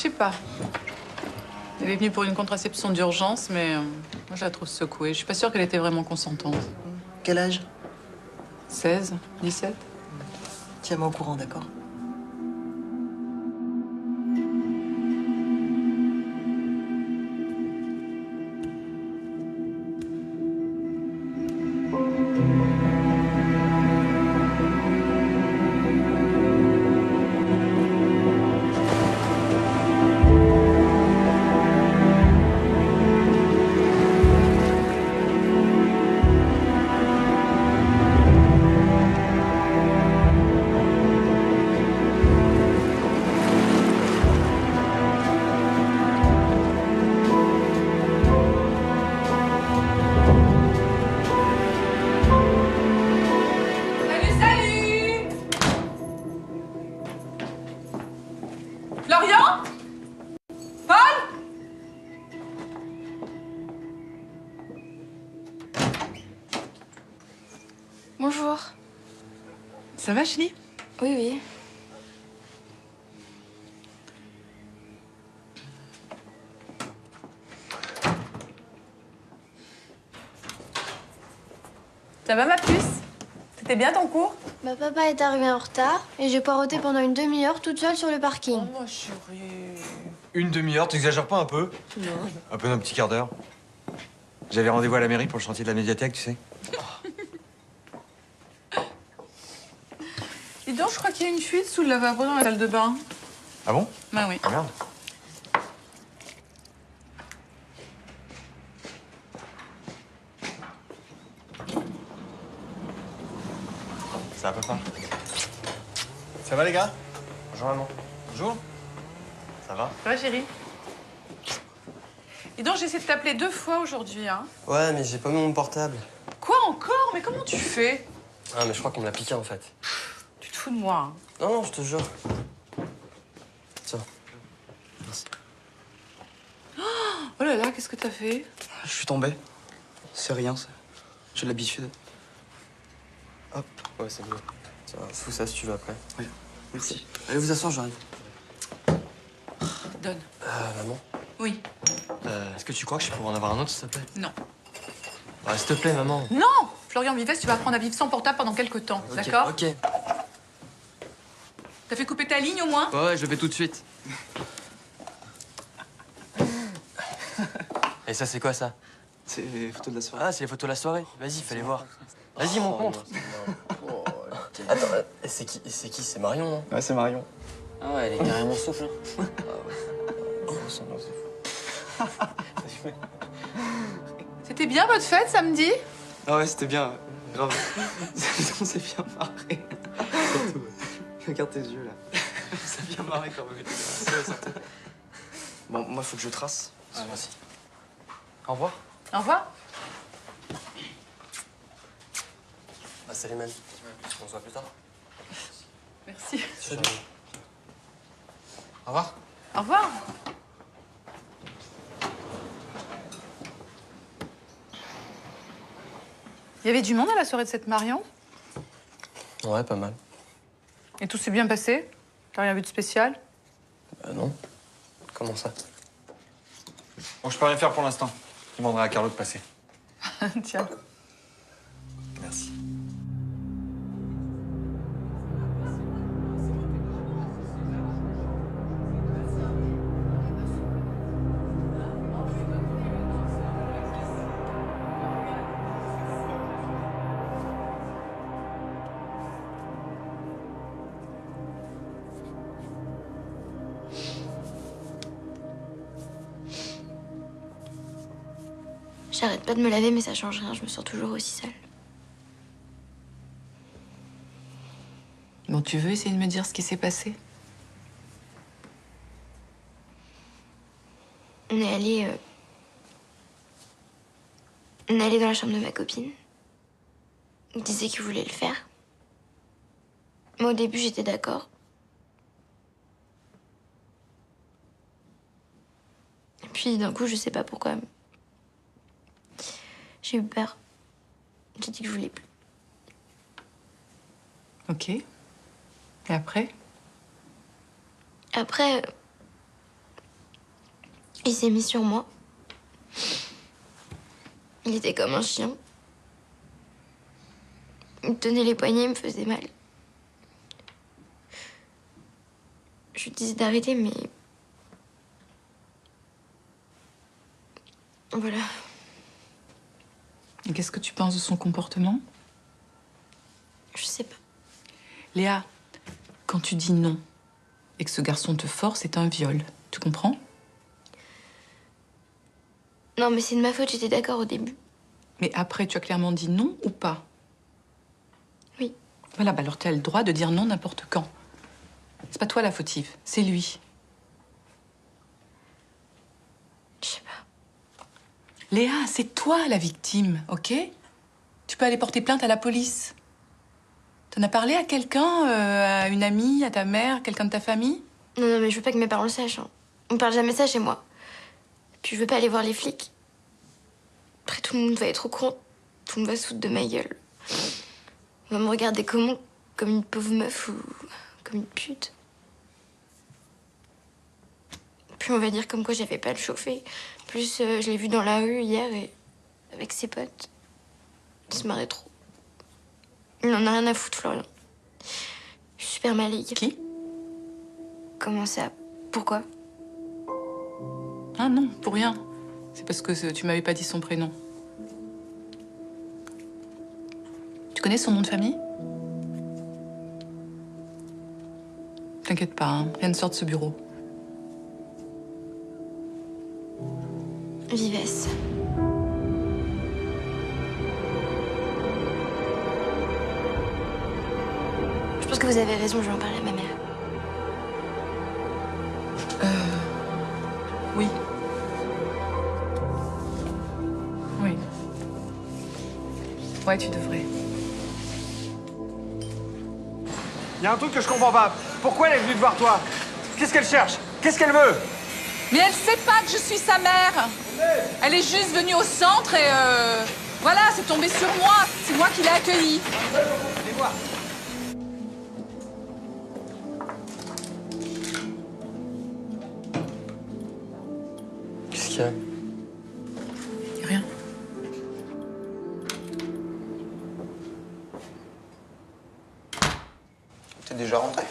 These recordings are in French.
sais pas. Elle est venue pour une contraception d'urgence, mais moi, je la trouve secouée. Je suis pas sûre qu'elle était vraiment consentante. Quel âge? 16, 17. Tiens-moi au courant, d'accord? Salut! Florian? Paul? Bonjour. Ça va, chérie? Oui, oui. Ça va, ma puce? C'était bien ton cours? Bah, papa est arrivé en retard et j'ai poireauté pendant une demi-heure toute seule sur le parking. Oh, ma chérie. Une demi-heure, t'exagères pas un peu? Non. Un peu d'un petit quart d'heure. J'avais rendez-vous à la mairie pour le chantier de la médiathèque, tu sais. Dis donc, je crois qu'il y a une fuite sous le lavabo dans la salle de bain. Ah bon? Bah oui. Ah merde. Ça va, papa? Ça va les gars? Bonjour, maman. Bonjour. Ça va? Ça va, chérie? Dis donc, j'ai essayé de t'appeler 2 fois aujourd'hui, hein. Ouais, mais j'ai pas mis mon portable. Quoi encore? Mais comment tu fais? Ah, mais je crois qu'on me l'a piqué en fait. Tu te fous de moi, hein. Non, non, je te jure. Tiens. Merci. Oh là là, qu'est-ce que t'as fait? Je suis tombé. C'est rien, ça. J'ai l'habitude. Hop. Ouais, c'est mieux. Tiens, fous ça si tu veux après. Oui. Merci. Allez vous asseoir, j'arrive. Donne. Maman, Oui. est-ce que tu crois que je pourrais en avoir un autre, s'il te plaît? Non. Ouais, s'il te plaît, maman. Non! Florian Vives, tu vas apprendre à vivre sans portable pendant quelques temps, Ok, d'accord? Ok. T'as fait couper ta ligne au moins? Ouais, je le fais tout de suite. Et ça, c'est quoi, ça? C'est les photos de la soirée. Ah, c'est les photos de la soirée. Vas-y, fallait voir. Vas-y, mon compte. Attends, c'est qui? C'est Marion, non? Ouais, c'est Marion. Ah ouais, elle est carrément souple, hein. C'était bien votre fête samedi? Ah ouais, c'était bien. Grave. On s'est bien marré. Surtout. Regarde tes yeux, là. On s'est bien marré quand même. Ouais, surtout. Bon, moi, faut que je trace. Ah, merci. Au revoir. Au revoir. Ah, salut, man. On se voit plus tard. Merci. Salut. Au revoir. Au revoir. Il y avait du monde à la soirée de cette Marion? Ouais, pas mal. Et tout s'est bien passé? T'as rien vu de spécial? Non. Comment ça? Bon, je peux rien faire pour l'instant. Je demanderai à Carlo de passer. Tiens. Merci. J'arrête pas de me laver, mais ça change rien. Je me sens toujours aussi sale. Bon, tu veux essayer de me dire ce qui s'est passé? On est allé. On est allé dans la chambre de ma copine. Il disait qu'il voulait le faire. Moi, au début, j'étais d'accord. Et puis, d'un coup, je sais pas pourquoi. J'ai eu peur. J'ai dit que je voulais plus. Ok. Et après? Après, Il s'est mis sur moi. Il était comme un chien. Il me tenait les poignets, il me faisait mal. Je lui disais d'arrêter, mais... Voilà. Et qu'est-ce que tu penses de son comportement? Je sais pas. Léa, quand tu dis non et que ce garçon te force, c'est un viol. Tu comprends? Non, mais c'est de ma faute, j'étais d'accord au début. Mais après, tu as clairement dit non ou pas? Oui. Voilà, bah alors tu as le droit de dire non n'importe quand. C'est pas toi la fautive, c'est lui. Je sais pas. Léa, c'est toi la victime, ok? Tu peux aller porter plainte à la police. T'en as parlé à quelqu'un, à une amie, à ta mère, quelqu'un de ta famille? Non, non, mais je veux pas que mes parents le sachent. Hein. On parle jamais ça chez moi. Puis je veux pas aller voir les flics. Après, tout le monde va être au courant. Tout le monde va se foutre de ma gueule. On va me regarder comment? Comme une pauvre meuf ou comme une pute. Puis on va dire comme quoi j'avais pas le chauffé. Plus, je l'ai vu dans la rue hier et avec ses potes. Il se marrait trop. Il en a rien à foutre, Florian. Je suis super maligue. Qui? Comment ça? Pourquoi? Ah non, pour rien. C'est parce que tu m'avais pas dit son prénom. Tu connais son nom de famille? T'inquiète pas, hein, rien ne sort de ce bureau. Vives. Je pense que vous avez raison, je vais en parler à ma mère. Oui. Oui. Ouais, tu devrais. Il y a un truc que je comprends pas. Pourquoi elle est venue te voir toi? Qu'est-ce qu'elle cherche? Qu'est-ce qu'elle veut? Mais elle sait pas que je suis sa mère. Elle est juste venue au centre et voilà, c'est tombé sur moi. C'est moi qui l'ai accueillie. Allez voir. Qu'est-ce qu'il y a? Rien. T'es déjà rentré?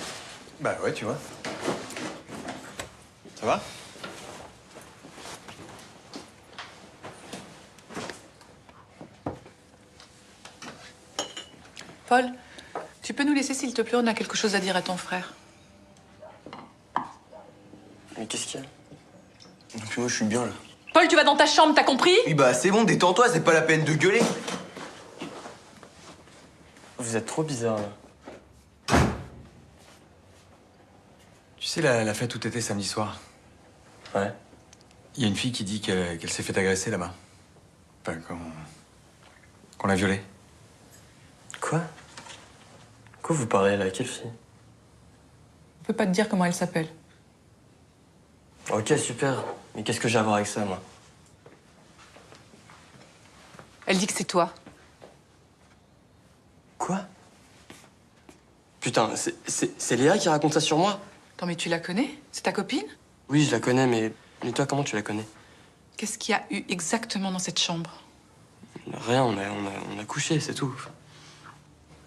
Bah ouais, tu vois. Ça va? Paul, tu peux nous laisser s'il te plaît, on a quelque chose à dire à ton frère. Mais qu'est-ce qu'il y a? Et puis moi, je suis bien, là. Paul, tu vas dans ta chambre, t'as compris? Oui, bah c'est bon, détends-toi, c'est pas la peine de gueuler. Vous êtes trop bizarre, là. Tu sais, la fête où t'étais samedi soir, Ouais. il y a une fille qui dit qu'elle s'est fait agresser là-bas. Enfin, qu'on l'a violée. Quoi? Quoi vous parlez, là? Quelle fille? On peut pas te dire comment elle s'appelle. Ok, super. Mais qu'est-ce que j'ai à voir avec ça, moi? Elle dit que c'est toi. Quoi? Putain, c'est Léa qui raconte ça sur moi? Attends, mais tu la connais? C'est ta copine? Oui, je la connais, mais toi, comment tu la connais? Qu'est-ce qu'il y a eu exactement dans cette chambre? Rien, on a couché, c'est tout.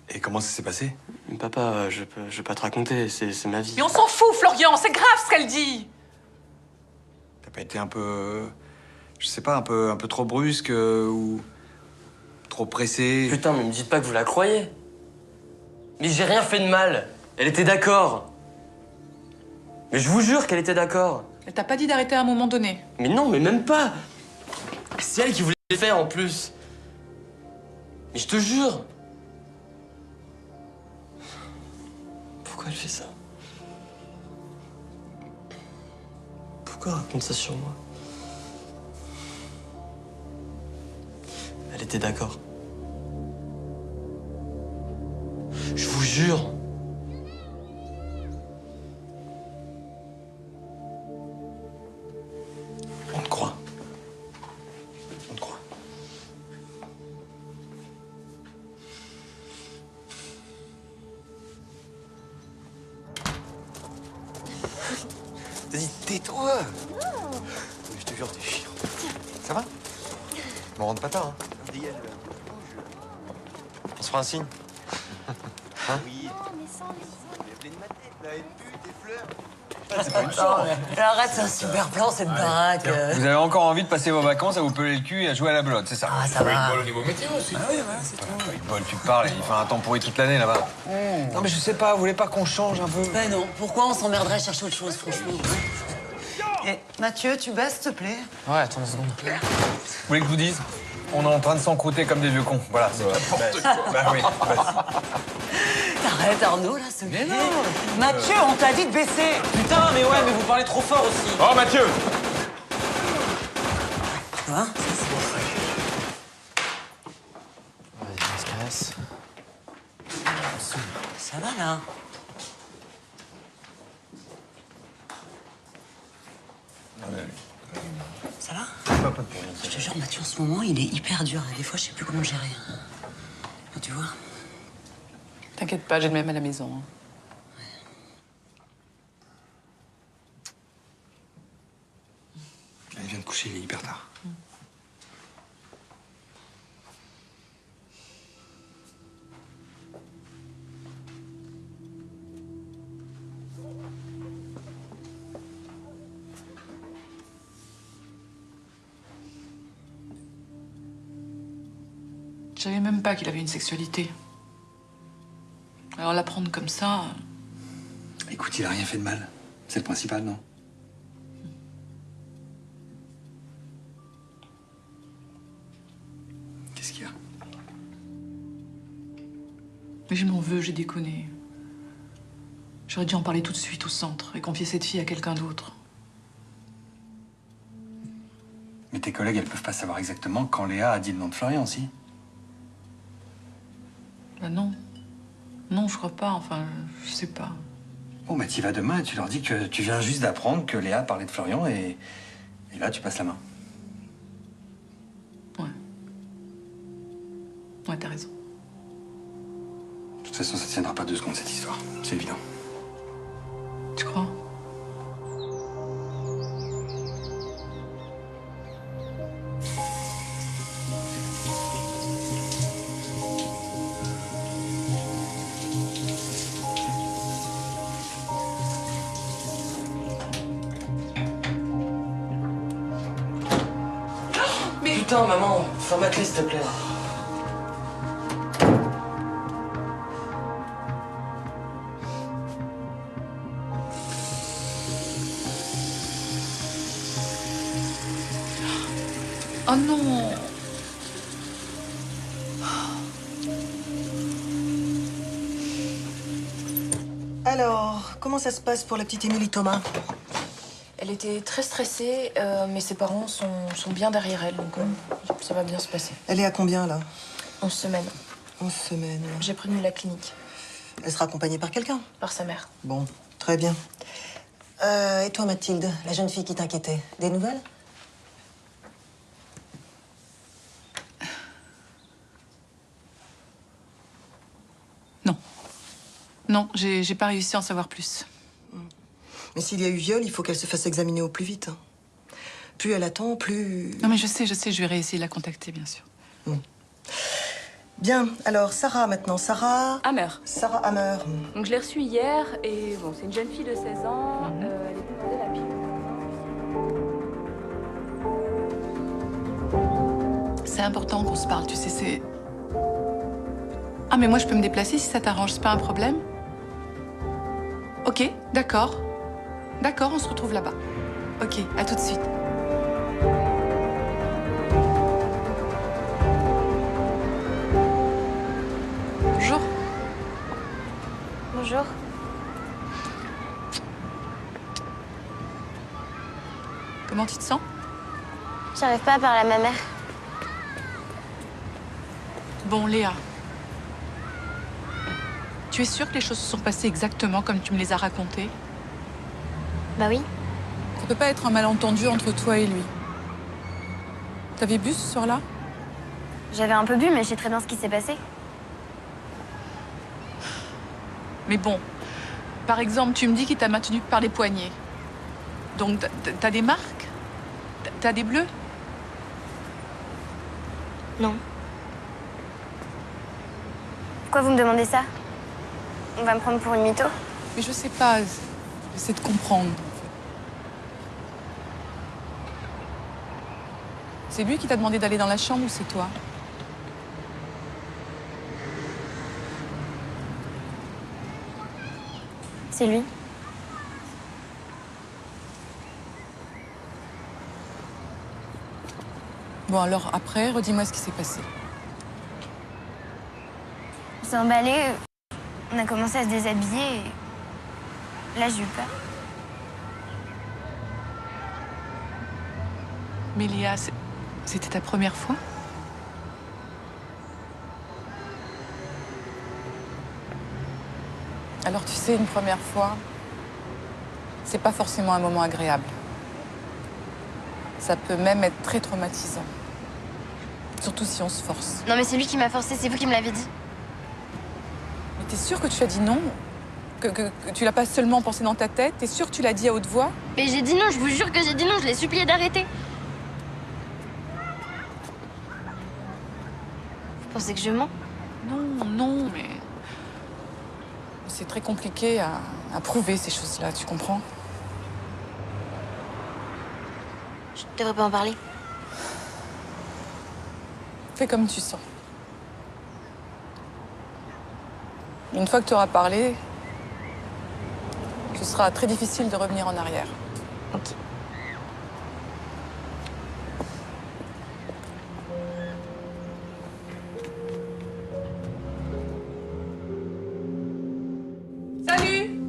Et comment ça s'est passé? Papa, je vais pas te raconter, c'est ma vie. Mais on s'en fout, Florian, c'est grave ce qu'elle dit! T'as pas été un peu... Je sais pas, un peu trop brusque ou... trop pressé? Putain, mais me dites pas que vous la croyez. Mais j'ai rien fait de mal. Elle était d'accord. Mais je vous jure qu'elle était d'accord. Elle t'a pas dit d'arrêter à un moment donné. Mais non, mais même pas. C'est elle qui voulait le faire en plus. Mais je te jure. Pourquoi elle fait ça? Pourquoi elle raconte ça sur moi? Elle était d'accord. Je vous jure. On te croit. On te croit. Vas-y, tais-toi. Je te jure, t'es chiant. Ça va? M'en rentre pas tard, hein. Dégage, là. On se fera un signe. Hein? Oui. C'est pas une chance. Arrête, c'est un super plan, cette baraque. Vous avez encore envie de passer vos vacances à vous peler le cul et à jouer à la belote, c'est ça? Ah, ça va. Au niveau météo aussi. Ah oui, voilà, c'est tout. Paul, tu parles, il fait un temps pourri toute l'année là-bas. Non, mais je sais pas, vous voulez pas qu'on change un peu? Ben non, pourquoi on s'emmerderait à chercher autre chose, franchement? Eh, Mathieu, tu baisses, s'il te plaît? Ouais, attends une seconde. Vous voulez que je vous dise? On est en train de s'encrouter comme des vieux cons. Voilà, c'est tout. Bah oui, Arrête, Arnaud, là, ce Mais non! Mathieu, on t'a dit de baisser! Putain, mais ouais, mais vous parlez trop fort aussi. Oh, Mathieu! Quoi? Vas-y, on se casse. Ça va, là? Ça va? Je te jure, Mathieu, en ce moment, il est hyper dur. Des fois, je sais plus comment gérer. Tu vois? T'inquiète pas, j'ai le même à la maison. Hein. Elle vient de coucher, il est hyper tard. Je savais même pas qu'il avait une sexualité. Alors l'apprendre comme ça... Écoute, il a rien fait de mal. C'est le principal, non? Qu'est-ce qu'il y a? Mais je m'en veux, j'ai déconné. J'aurais dû en parler tout de suite au centre et confier cette fille à quelqu'un d'autre. Mais tes collègues, elles peuvent pas savoir exactement quand Léa a dit le nom de Florian, si? Bah non. Non, je crois pas, enfin, je sais pas. Bon, bah t'y vas demain et tu leur dis que tu viens juste d'apprendre que Léa parlait de Florian et là, tu passes la main. Ouais. Ouais, t'as raison. De toute façon, ça tiendra pas 2 secondes, cette histoire. C'est évident. Tu crois? Putain, maman, ferme la clé, s'il te plaît. Oh non! Alors, comment ça se passe pour la petite Émilie Thomas? Elle était très stressée, mais ses parents sont bien derrière elle, donc ça va bien se passer. Elle est à combien, là? 11 semaines. 11 semaines. J'ai prévenu la clinique, Elle sera accompagnée par quelqu'un? par sa mère. Bon, très bien. Et toi, Mathilde, la jeune fille qui t'inquiétait, des nouvelles? Non. Non, j'ai pas réussi à en savoir plus. Mais s'il y a eu viol, il faut qu'elle se fasse examiner au plus vite. Plus elle attend, plus... Non mais je sais, je vais réessayer de la contacter, bien sûr. Bien, alors Sarah maintenant. Sarah Hammer. Hammer. Donc je l'ai reçue hier et bon, c'est une jeune fille de 16 ans. Elle est demandée la pilule. C'est important qu'on se parle, tu sais, c'est... Ah mais moi je peux me déplacer si ça t'arrange, c'est pas un problème? Ok, d'accord. D'accord, on se retrouve là-bas. Ok, à tout de suite. Bonjour. Bonjour. Comment tu te sens? J'arrive pas à parler à ma mère. Bon, Léa. Tu es sûre que les choses se sont passées exactement comme tu me les as racontées? Bah oui. Ça peut pas être un malentendu entre toi et lui. T'avais bu ce soir-là? J'avais un peu bu, mais je sais très bien ce qui s'est passé. Mais bon, par exemple, tu me dis qu'il t'a maintenu par les poignets. Donc, t'as des marques? T'as des bleus? Non. Pourquoi vous me demandez ça? On va me prendre pour une mytho? Mais je sais pas, j'essaie de comprendre. C'est lui qui t'a demandé d'aller dans la chambre ou c'est toi? C'est lui. Bon alors après, redis-moi ce qui s'est passé. On s'est emballé, on a commencé à se déshabiller et là j'ai eu peur. Mais Léa, c'était ta première fois? Alors tu sais, une première fois, c'est pas forcément un moment agréable. Ça peut même être très traumatisant. Surtout si on se force. Non mais c'est lui qui m'a forcé, c'est vous qui me l'avez dit. Mais t'es sûre que tu as dit non? Que tu l'as pas seulement pensé dans ta tête? T'es sûre que tu l'as dit à haute voix? Mais j'ai dit non, je vous jure que j'ai dit non, je l'ai supplié d'arrêter. Vous pensez que je mens? Non, non, mais... C'est très compliqué à prouver ces choses-là, tu comprends? Je devrais pas en parler. Fais comme tu sens. Une fois que tu auras parlé, ce sera très difficile de revenir en arrière. Ok. Salut!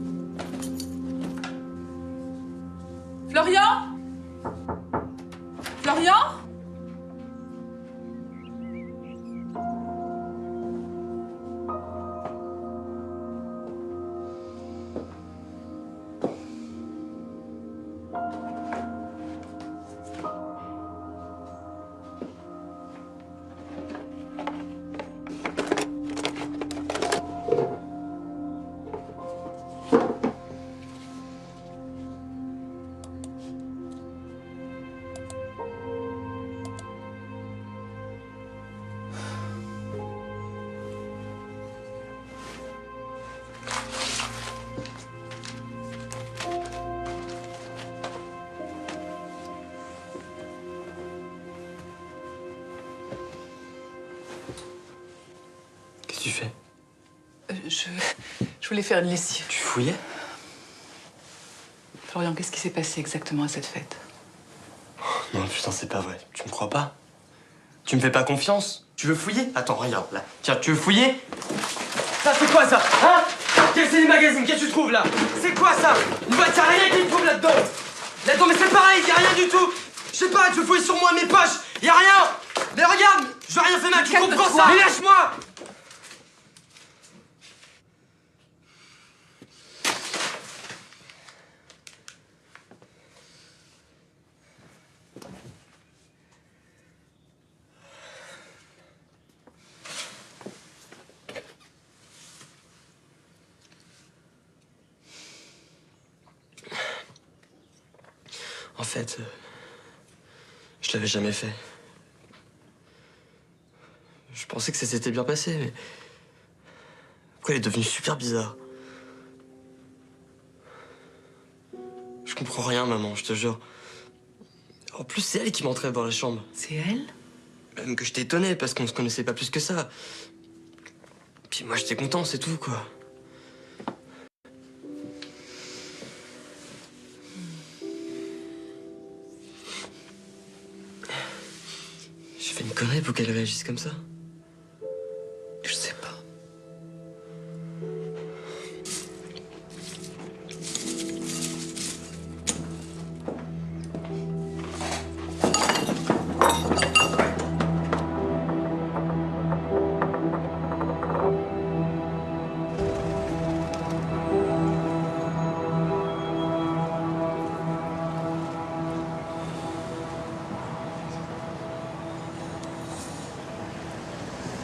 Florian? Florian? Qu'est-ce que tu fais? Je voulais faire une lessive. Tu fouillais? Florian, qu'est-ce qui s'est passé exactement à cette fête? Non, putain, c'est pas vrai. Tu me crois pas? Tu me fais pas confiance? Tu veux fouiller? Attends, regarde, là. Tiens, tu veux fouiller? Ça, c'est quoi, ça? Hein? C'est les magazines, qu'est-ce que tu trouves, là? C'est quoi, ça? Une boîte, y'a rien qui me trouve là-dedans! Là-dedans, mais c'est pareil, y'a rien du tout! Je sais pas, tu veux fouiller sur moi, mes poches! Y'a rien! Mais regarde! Je veux rien faire mal, tu comprends ça? Mais lâche-moi! En fait, je l'avais jamais fait. Je pensais que ça s'était bien passé, mais... Pourquoi elle est devenue super bizarre? Je comprends rien, maman, je te jure. En plus, c'est elle qui m'entrait dans la chambre. C'est elle? Même que j'étais étonné, parce qu'on se connaissait pas plus que ça. Puis moi, j'étais content, c'est tout, quoi. J'ai fait une connerie pour qu'elle réagisse comme ça. Je sais pas.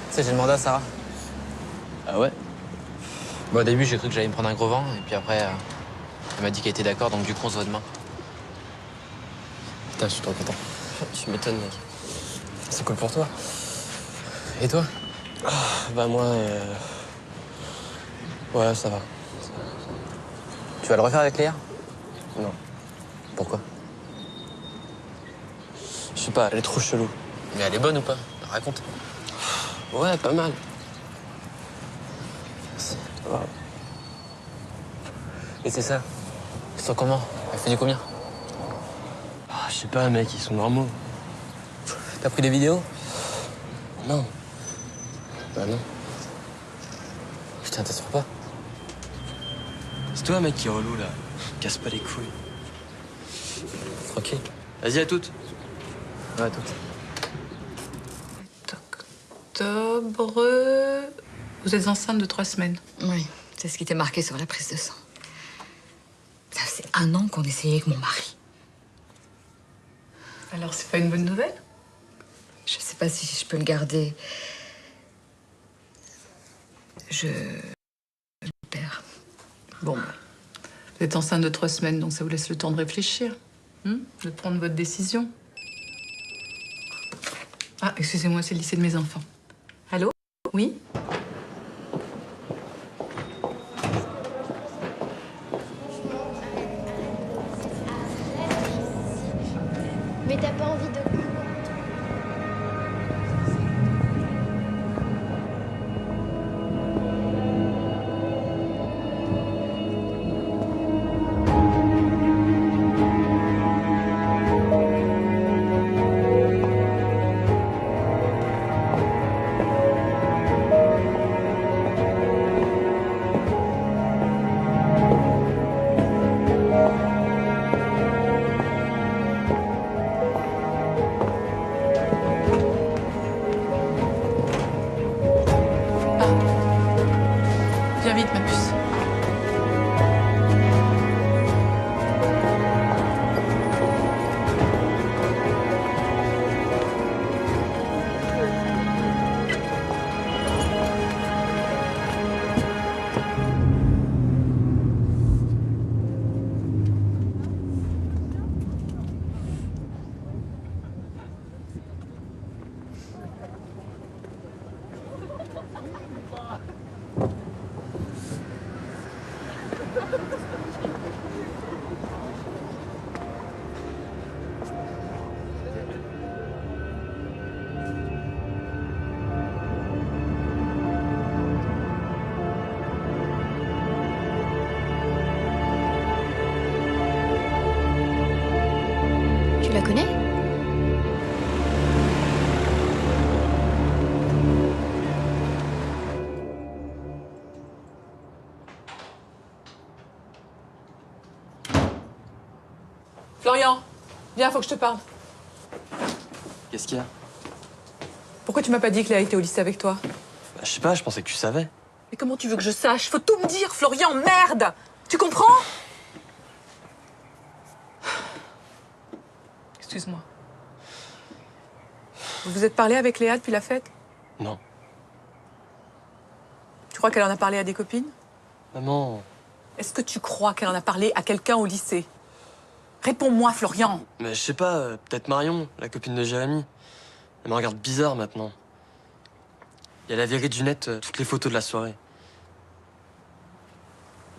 Tu sais, j'ai demandé à Sarah. Ah ouais? Bon, au début, j'ai cru que j'allais me prendre un gros vent, et puis après, elle m'a dit qu'elle était d'accord, donc du coup, on se voit demain. Putain, je suis trop content. Tu m'étonnes, mec. C'est cool pour toi. Et toi? Bah moi, ouais, ça va. Tu vas le refaire avec Léa? Non. Pourquoi? Je sais pas, elle est trop chelou. Mais elle est bonne ou pas? Raconte. Ouais, pas mal. Ouais. Et c'est ça? Ils sont comment? Elle fait du combien? Je sais pas, mec, ils sont normaux. T'as pris des vidéos? Non. Bah non. Putain, t'es sûr pas? C'est toi, mec, qui est relou, là. Casse pas les couilles. Tranquille. Vas-y, à toutes. Ouais, à toutes. Octobre... Vous êtes enceinte de 3 semaines. Oui, c'est ce qui était marqué sur la prise de sang. Ça faisait 1 an qu'on essayait avec mon mari. Alors, c'est pas une bonne nouvelle? Je sais pas si je peux le garder. Je perds. Bon, vous êtes enceinte de 3 semaines, donc ça vous laisse le temps de réfléchir, de prendre votre décision. Ah, excusez-moi, c'est le lycée de mes enfants. Allô? Oui? Mais t'as pas envie de cours? Viens vite, ma puce. Tu la connais? Florian, viens, faut que je te parle. Qu'est-ce qu'il y a? Pourquoi tu m'as pas dit que Léa était au lycée avec toi? Bah, je sais pas, je pensais que tu savais. Mais comment tu veux que je sache? Faut tout me dire, Florian, merde! Tu comprends? Excuse-moi. Vous vous êtes parlé avec Léa depuis la fête? Non. Tu crois qu'elle en a parlé à des copines? Maman. Est-ce que tu crois qu'elle en a parlé à quelqu'un au lycée? Réponds-moi, Florian. Mais je sais pas, peut-être Marion, la copine de Jérémy. Elle me regarde bizarre maintenant. Et elle a viré du net toutes les photos de la soirée.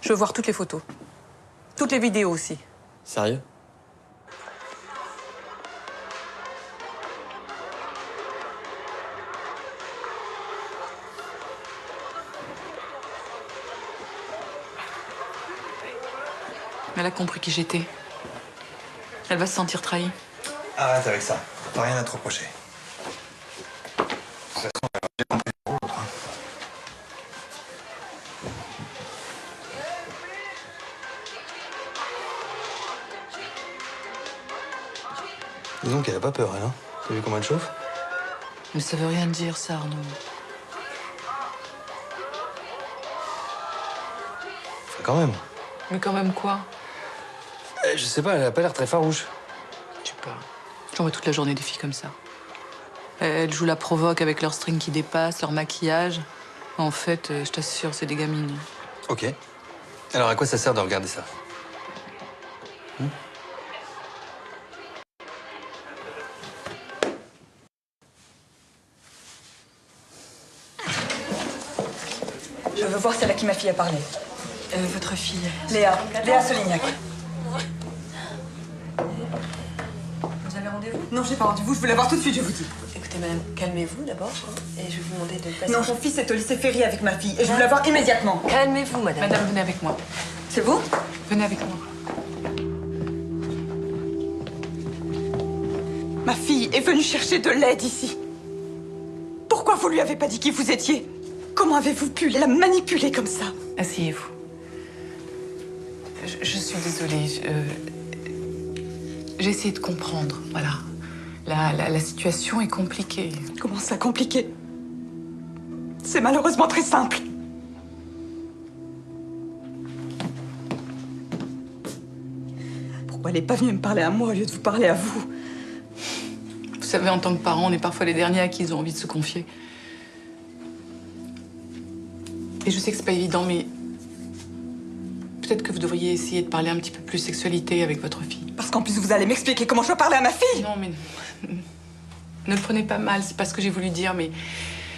Je veux voir toutes les photos. Toutes les vidéos aussi. Sérieux? Elle a compris qui j'étais. Elle va se sentir trahie. Arrête avec ça. T'as rien à te reprocher. De toute façon, j'ai compris pour l'autre. Dis donc, elle a pas peur, elle, hein? T'as vu comment elle chauffe? Mais ça veut rien dire, ça, Arnaud. Enfin, quand même. Mais quand même quoi? Je sais pas, elle a pas l'air très farouche. Je sais pas. J'en vois toute la journée des filles comme ça. Elles jouent la provoque avec leurs strings qui dépassent, leur maquillage. En fait, je t'assure, c'est des gamines. Ok. Alors, à quoi ça sert de regarder ça? voir celle à qui ma fille a parlé. Votre fille. Léa Solignac. Vous avez rendez-vous? Non, j'ai pas rendez-vous, je veux la voir tout de suite, je vous dis. Écoutez, madame, calmez-vous d'abord. Et je vais vous demander de passer. Non, son fils est au lycée Ferry avec ma fille et je veux la voir immédiatement. Calmez-vous, madame. Madame, venez avec moi. C'est vous? Venez avec moi. Ma fille est venue chercher de l'aide ici. Pourquoi vous lui avez pas dit qui vous étiez? Comment avez-vous pu la manipuler comme ça? Asseyez-vous. Je suis désolée. J'ai essayé de comprendre, voilà. La situation est compliquée. Comment ça, compliqué? C'est malheureusement très simple. Pourquoi elle n'est pas venue me parler à moi au lieu de vous parler à vous? Vous savez, en tant que parents, on est parfois les derniers à qui ils ont envie de se confier. Et je sais que c'est pas évident, mais peut-être que vous devriez essayer de parler un petit peu plus sexualité avec votre fille. Parce qu'en plus, vous allez m'expliquer comment je dois parler à ma fille. Non, mais ne le prenez pas mal, c'est pas ce que j'ai voulu dire, mais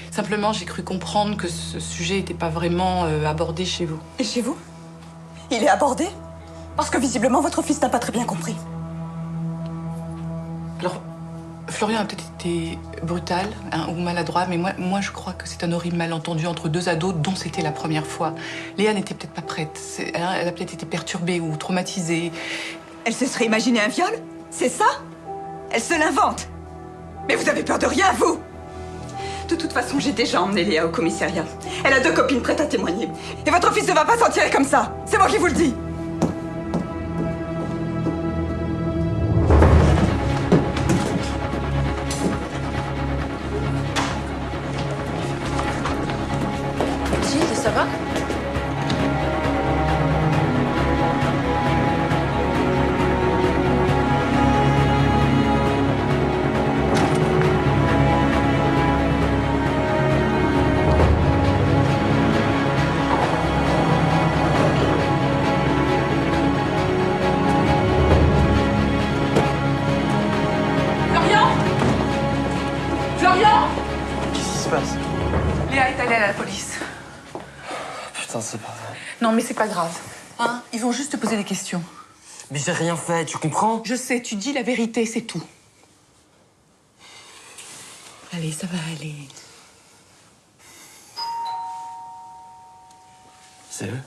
simplement, j'ai cru comprendre que ce sujet n'était pas vraiment abordé chez vous. Et chez vous? Il est abordé? Parce que visiblement, votre fils n'a pas très bien compris. Alors, Florian a peut-être été brutal ou maladroit, mais moi, je crois que c'est un horrible malentendu entre deux ados dont c'était la première fois. Léa n'était peut-être pas prête. Elle a peut-être été perturbée ou traumatisée. Elle se serait imaginé un viol? C'est ça? Elle se l'invente. Mais vous avez peur de rien, vous? De toute façon, j'ai déjà emmené Léa au commissariat. Elle a 2 copines prêtes à témoigner. Et votre fils ne va pas s'en tirer comme ça. C'est moi qui vous le dis. Gilles, ça va? Florian! Florian! Qu'est-ce qui se passe? Léa est allée à la police. Putain, c'est pas vrai. Non, mais c'est pas grave. Hein? Ils vont juste te poser des questions. Mais j'ai rien fait, tu comprends? Je sais, tu dis la vérité, c'est tout. Allez, ça va aller. C'est eux?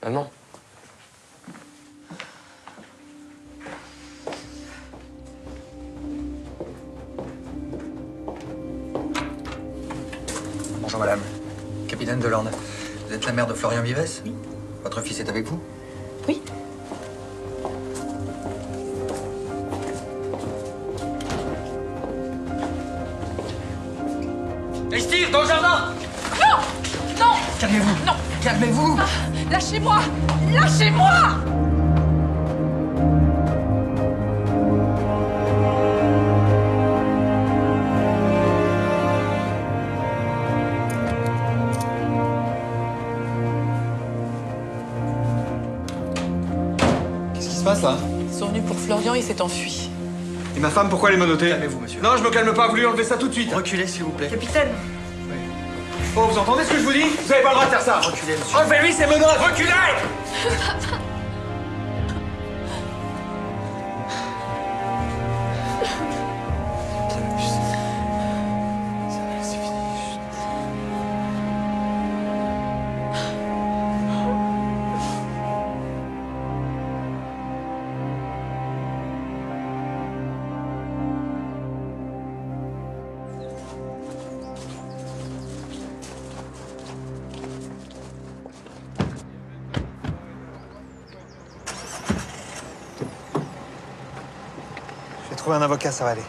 Maman. Bonjour madame. Capitaine Delorme. Vous êtes la mère de Florian Vives? Oui. Votre fils est avec vous? Oui. Et Steve, dans le jardin! Non! Non! Calmez-vous! Non! Calmez-vous! Ah, lâchez-moi! Lâchez-moi! Qu'est-ce qui se passe là? Ils sont venus pour Florian, il s'est enfui. Et ma femme, pourquoi elle est menottée? Calmez-vous, monsieur. Non, je me calme pas, vous lui enlevez ça tout de suite. Reculez, s'il vous plaît. Capitaine. Oh, vous entendez ce que je vous dis? Vous avez pas le droit de faire ça. Reculez, monsieur. Enlevez-lui ses menottes, reculez! J'ai trouvé un avocat, ça va aller.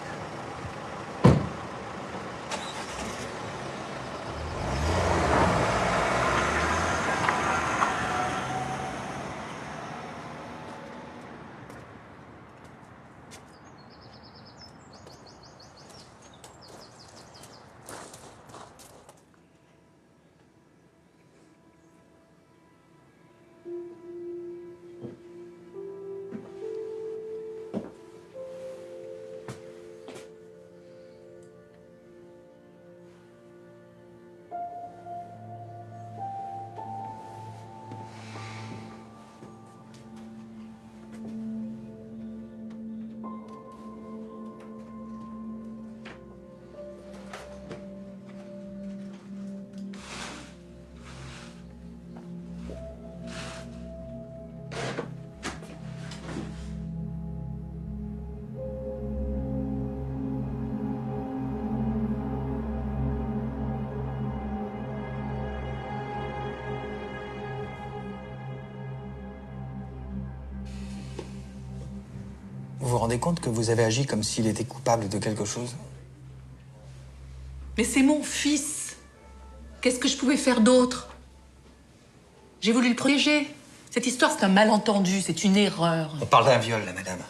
Vous vous rendez compte que vous avez agi comme s'il était coupable de quelque chose? Mais c'est mon fils. Qu'est-ce que je pouvais faire d'autre? J'ai voulu le protéger. Cette histoire, c'est un malentendu, c'est une erreur. On parle d'un viol, là, madame.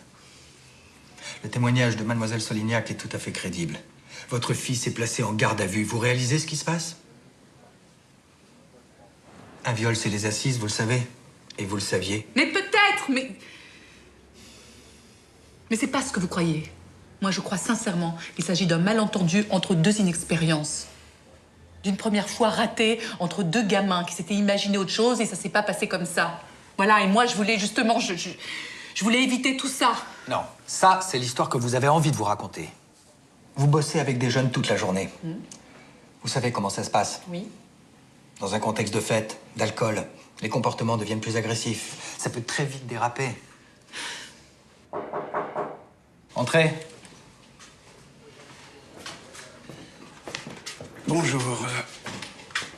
Le témoignage de mademoiselle Solignac est tout à fait crédible. Votre fils est placé en garde à vue. Vous réalisez ce qui se passe? Un viol, c'est les assises, vous le savez. Et vous le saviez. Mais peut-être, mais c'est pas ce que vous croyez. Moi, je crois sincèrement qu'il s'agit d'un malentendu entre deux inexpériences. D'une première fois ratée entre deux gamins qui s'étaient imaginé autre chose et ça s'est pas passé comme ça. Voilà, et moi, je voulais justement, je voulais éviter tout ça. Non, ça, c'est l'histoire que vous avez envie de vous raconter. Vous bossez avec des jeunes toute la journée. Vous savez comment ça se passe? Oui. Dans un contexte de fête, d'alcool, les comportements deviennent plus agressifs. Ça peut très vite déraper. Entrez. Bonjour,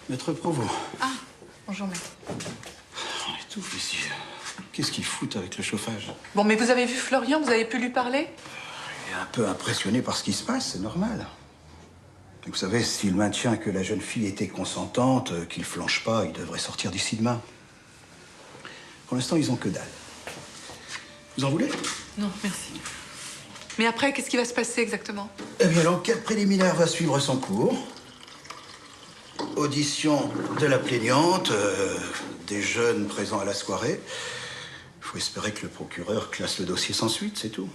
maître Provost. Ah, bonjour, maître. On étouffe ici. Qu'est-ce qu'ils foutent avec le chauffage? Bon, mais vous avez vu Florian, vous avez pu lui parler? Il est un peu impressionné par ce qui se passe, c'est normal. Vous savez, s'il maintient que la jeune fille était consentante, qu'il flanche pas, il devrait sortir d'ici demain. Pour l'instant, ils ont que dalle. Vous en voulez? Non, merci. Mais après, qu'est-ce qui va se passer exactement? Eh bien, l'enquête préliminaire va suivre son cours. Audition de la plaignante, des jeunes présents à la soirée. Il faut espérer que le procureur classe le dossier sans suite, c'est tout.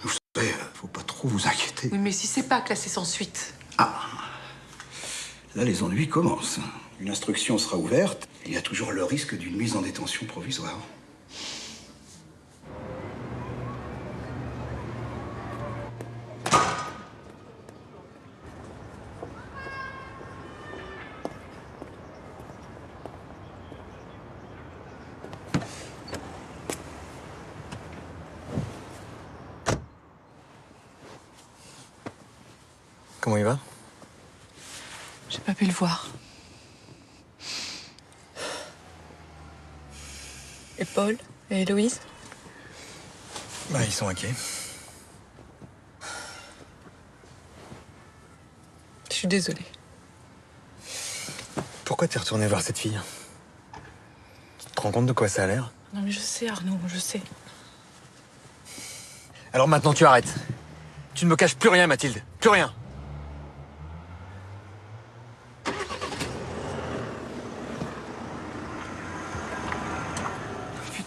Vous savez, faut pas trop vous inquiéter. Oui, mais si c'est pas classé sans suite. Ah, là, les ennuis commencent. Une instruction sera ouverte. Il y a toujours le risque d'une mise en détention provisoire. Comment il va? J'ai pas pu le voir. Et Paul? Et Héloïse? Bah, ils sont inquiets. Je suis désolée. Pourquoi t'es retourné voir cette fille? Tu te rends compte de quoi ça a l'air? Non, mais je sais, Arnaud, je sais. Alors maintenant, tu arrêtes. Tu ne me caches plus rien, Mathilde. Plus rien.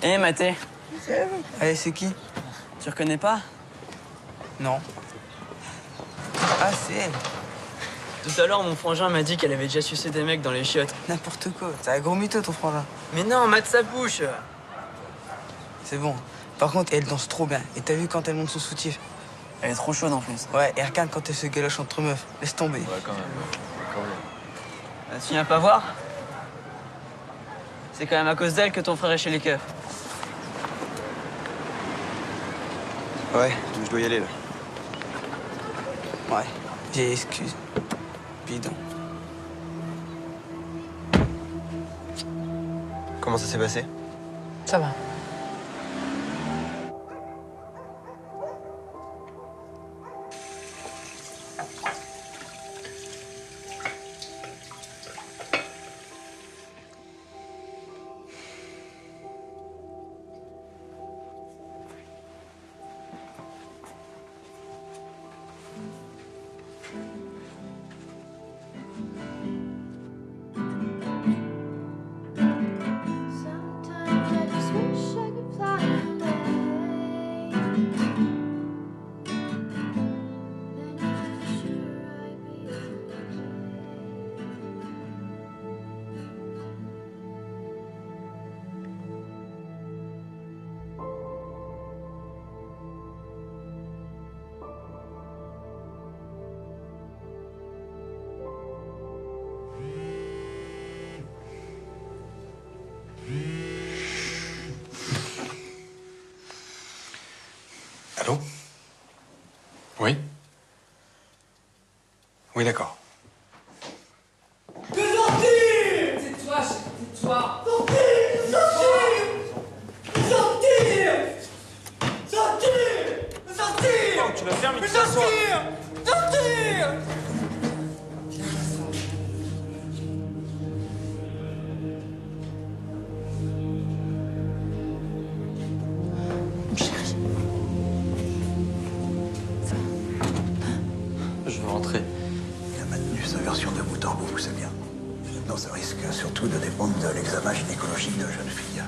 Hé, Mathé. Allez, c'est qui? Tu reconnais pas? Non. Ah, c'est elle. Tout à l'heure, mon frangin m'a dit qu'elle avait déjà sucé des mecs dans les chiottes. N'importe quoi. T'as un gros mytho, ton frangin. Mais non, mate sa bouche. C'est bon. Par contre, elle danse trop bien. Et t'as vu quand elle monte son soutif? Elle est trop chaude en plus. Ouais, et regarde quand elle se galoche entre meufs. Laisse tomber. Ouais, quand même. Bah, tu viens pas voir? C'est quand même à cause d'elle que ton frère est chez les keufs. Ouais, je dois y aller là. Ouais, j'ai excuse. Bidon. Comment ça s'est passé? Ça va. Allô? Oui? Oui, d'accord. Tais-toi, tais-toi. Sortir! tu la fermes et tu t'assois. Sortir. Mon chéri. Je veux rentrer. Il a maintenu sa version de bout en bout, c'est bien. Maintenant, ça risque surtout de dépendre de l'examen gynécologique de la jeune fille.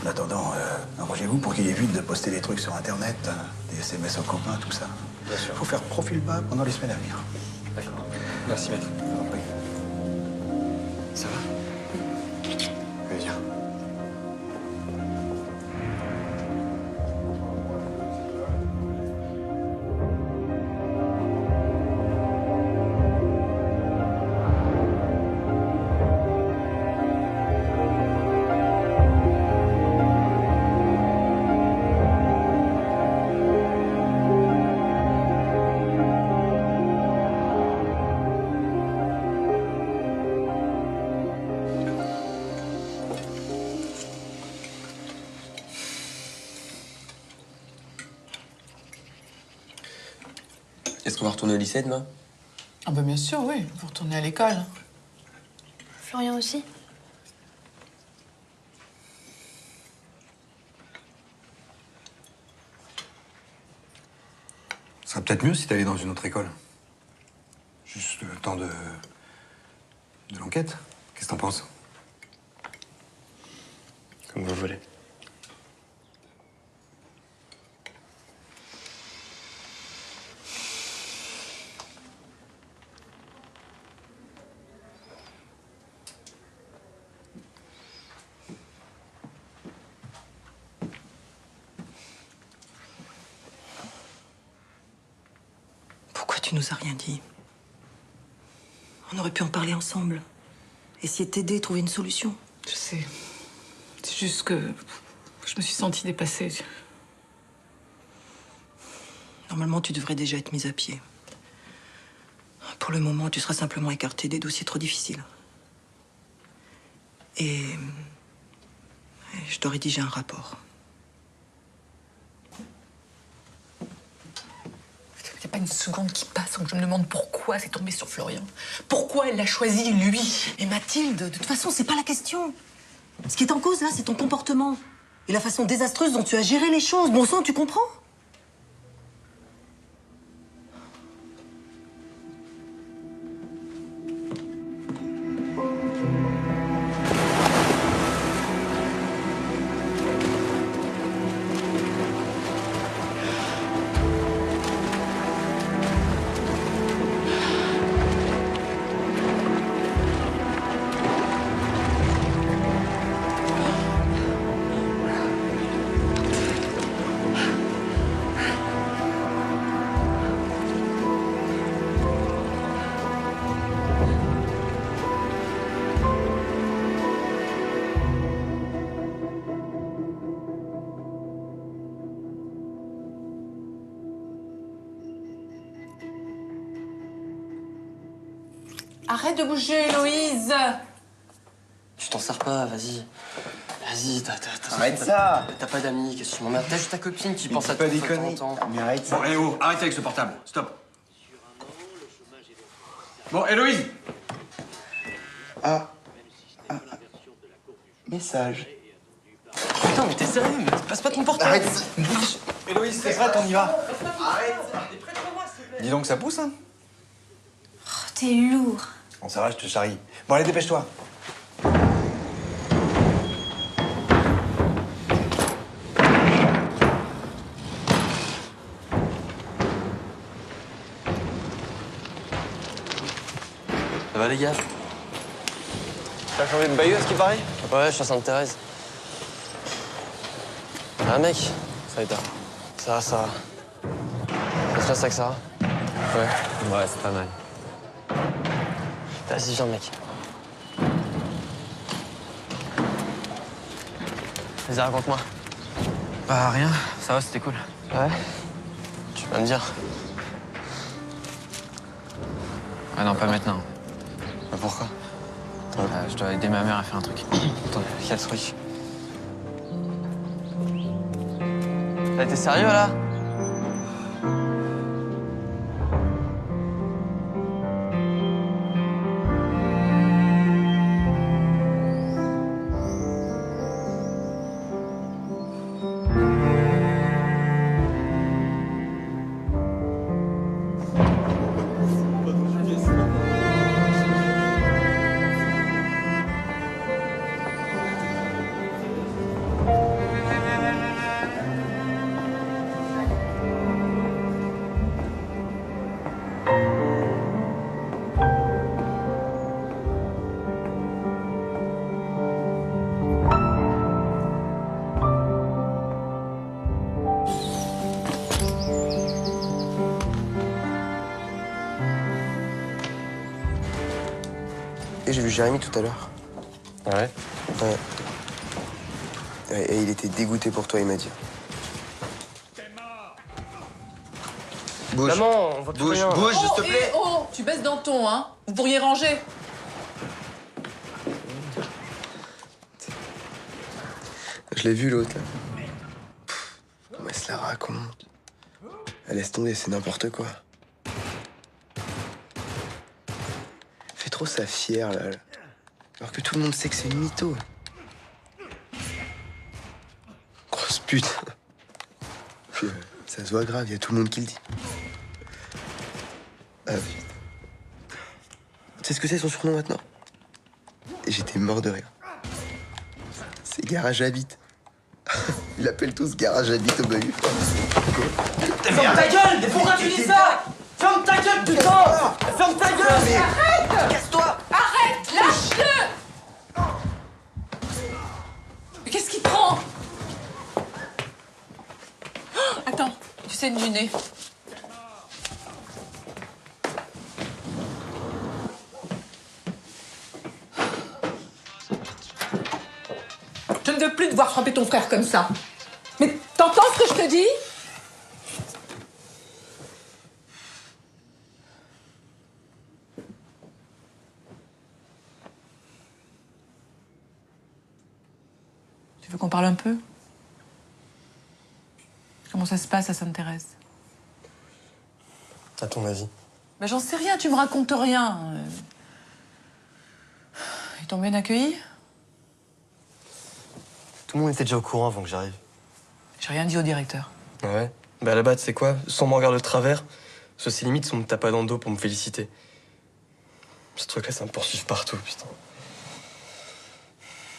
En attendant, arrangez-vous pour qu'il évite de poster des trucs sur Internet, des SMS aux copains, tout ça. Bien sûr. Faut faire profil bas pendant les semaines à venir. D'accord. Merci, maître. Ça va? Oui, viens. Est-ce qu'on va retourner au lycée demain? Ah bah bien sûr, oui. Vous retournez à l'école. Florian aussi? Ça serait peut-être mieux si t'allais dans une autre école. Juste le temps de l'enquête. Qu'est-ce que t'en penses? Comme vous voulez. Pourquoi tu nous as rien dit? On aurait pu en parler ensemble. Essayer de t'aider, trouver une solution. Je sais. C'est juste que je me suis sentie dépassée. Normalement, tu devrais déjà être mise à pied. Pour le moment, tu seras simplement écartée des dossiers trop difficiles. Et je dois rédiger un rapport. Il n'y a pas une seconde qui passe sans que je me demande pourquoi c'est tombé sur Florian. Pourquoi elle l'a choisi, lui? Et Mathilde, de toute façon, c'est pas la question. Ce qui est en cause, là, c'est ton comportement. Et la façon désastreuse dont tu as géré les choses. Bon sang, tu comprends? Arrête de bouger, Héloïse! Tu t'en sers pas, vas-y. Vas-y, Arrête ça. T'as pas d'amis, qu'est-ce que tu m'emmerdes? T'as juste ta copine qui pense à pas tout des de temps en conneries. temps. Mais arrête ça. Bon, allez, oh, arrêtez avec ce portable. Stop. Bon, Héloïse! Message. Putain, mais t'es sérieux? Mais passe pas ton portable! Arrête. Héloïse, c'est prête, on y va. Dis donc, ça pousse, hein? Oh, t'es lourd. Bon, ça va, je te charrie. Bon, allez, dépêche-toi. Ça va, les gars? T'as changé de bailleuse, qui paraît? Ouais, je suis à Sainte-Thérèse. Ah, mec, ça va. Ça va, ça va. Ça se passe avec Sarah? Ouais. Ouais, c'est pas mal. Vas-y, viens, mec. Vas-y, raconte-moi. Bah, rien. Ça va, c'était cool. Ouais? Tu vas me dire. Ah non, pas maintenant. Bah, pourquoi? Je dois aider ma mère à faire un truc. Attends, quel truc? T'es sérieux, là? sais, j'ai vu Jérémy tout à l'heure. Ouais. Ouais. Et il était dégoûté pour toi, il m'a dit. Bouge. Maman, on voit plus rien. Bouge, s'il te plaît. Oh, tu baisses d'un ton, hein. Vous pourriez ranger. Je l'ai vu, l'autre, là. Comment elle se la raconte. Elle laisse tomber, c'est n'importe quoi. Elle fait trop sa fière, là. Alors que tout le monde sait que c'est une mytho. Grosse pute. Puis, ça se voit grave, il y a tout le monde qui le dit. Tu sais ce que c'est son surnom maintenant? Et j'étais mort de rire. C'est Garage à bite. Il appelle tous Garage à bite au bahut. Ferme ta gueule! Mais pourquoi tu dis ça? Ferme ta gueule, putain! Ferme ta gueule! Arrête! Casse-toi! Arrête! Lâche-le! Mais qu'est-ce qui te prend? Attends, tu saignes du nez. Je ne veux plus te voir frapper ton frère comme ça. Mais t'entends ce que je te dis? Tu veux qu'on parle un peu? Comment ça se passe à Sainte-Thérèse? À ton avis? Ben, j'en sais rien, tu me racontes rien. Ils t'ont bien accueilli? Tout le monde était déjà au courant avant que j'arrive. J'ai rien dit au directeur. Ouais. Bah là-bas, tu sais quoi? Sans me regarder de travers, ceci limite, on me tape pas dans le dos pour me féliciter. Ce truc-là, ça me poursuit partout, putain.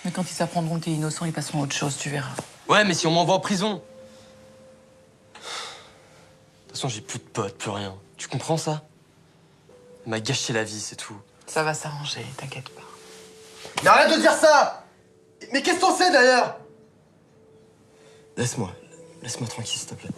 Mais quand ils s'apprendront que t'es innocent, ils passeront à autre chose, tu verras. Ouais, mais si on m'envoie en prison. De toute façon, j'ai plus de potes, plus rien. Tu comprends ça? Il m'a gâché la vie, c'est tout. Ça va s'arranger, t'inquiète pas. Mais arrête de dire ça! Mais qu'est-ce qu'on sait d'ailleurs? Laisse-moi tranquille, s'il te plaît.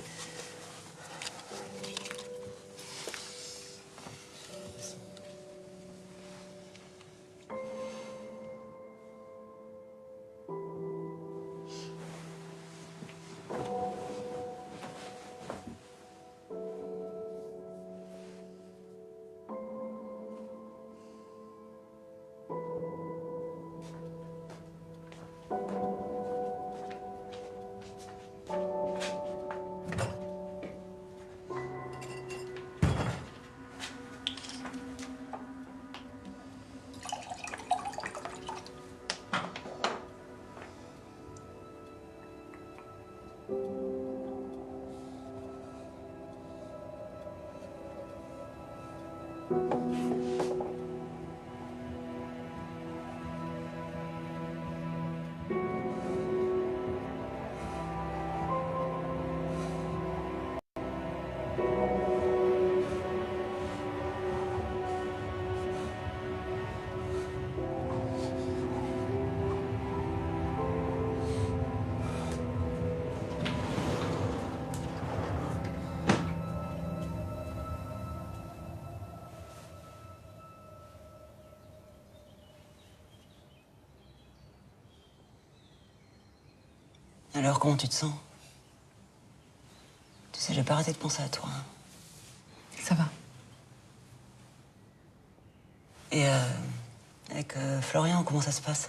Alors, comment tu te sens? Tu sais, j'ai pas arrêté de penser à toi. Ça va. Et avec Florian, comment ça se passe?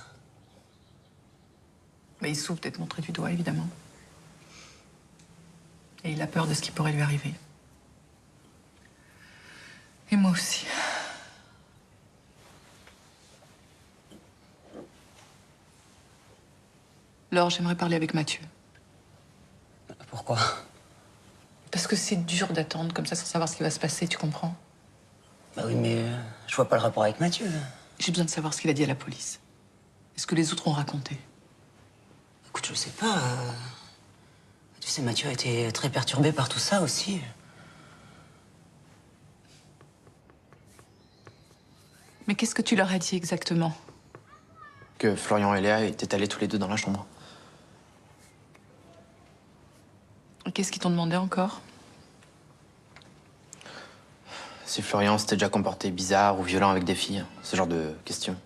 Mais il souffre d'être montré du doigt, évidemment. Et il a peur de ce qui pourrait lui arriver. Et moi aussi. Laure, j'aimerais parler avec Mathieu. Pourquoi? Parce que c'est dur d'attendre comme ça sans savoir ce qui va se passer, tu comprends? Bah oui, mais je vois pas le rapport avec Mathieu. J'ai besoin de savoir ce qu'il a dit à la police. Est-ce que les autres ont raconté? Écoute, je sais pas. Tu sais, Mathieu a été très perturbé par tout ça aussi. Mais qu'est-ce que tu leur as dit exactement? Que Florian et Léa étaient allés tous les deux dans la chambre. Et qu'est-ce qu'ils t'ont demandé encore? Si Florian s'était déjà comporté bizarre ou violent avec des filles, ce genre de questions.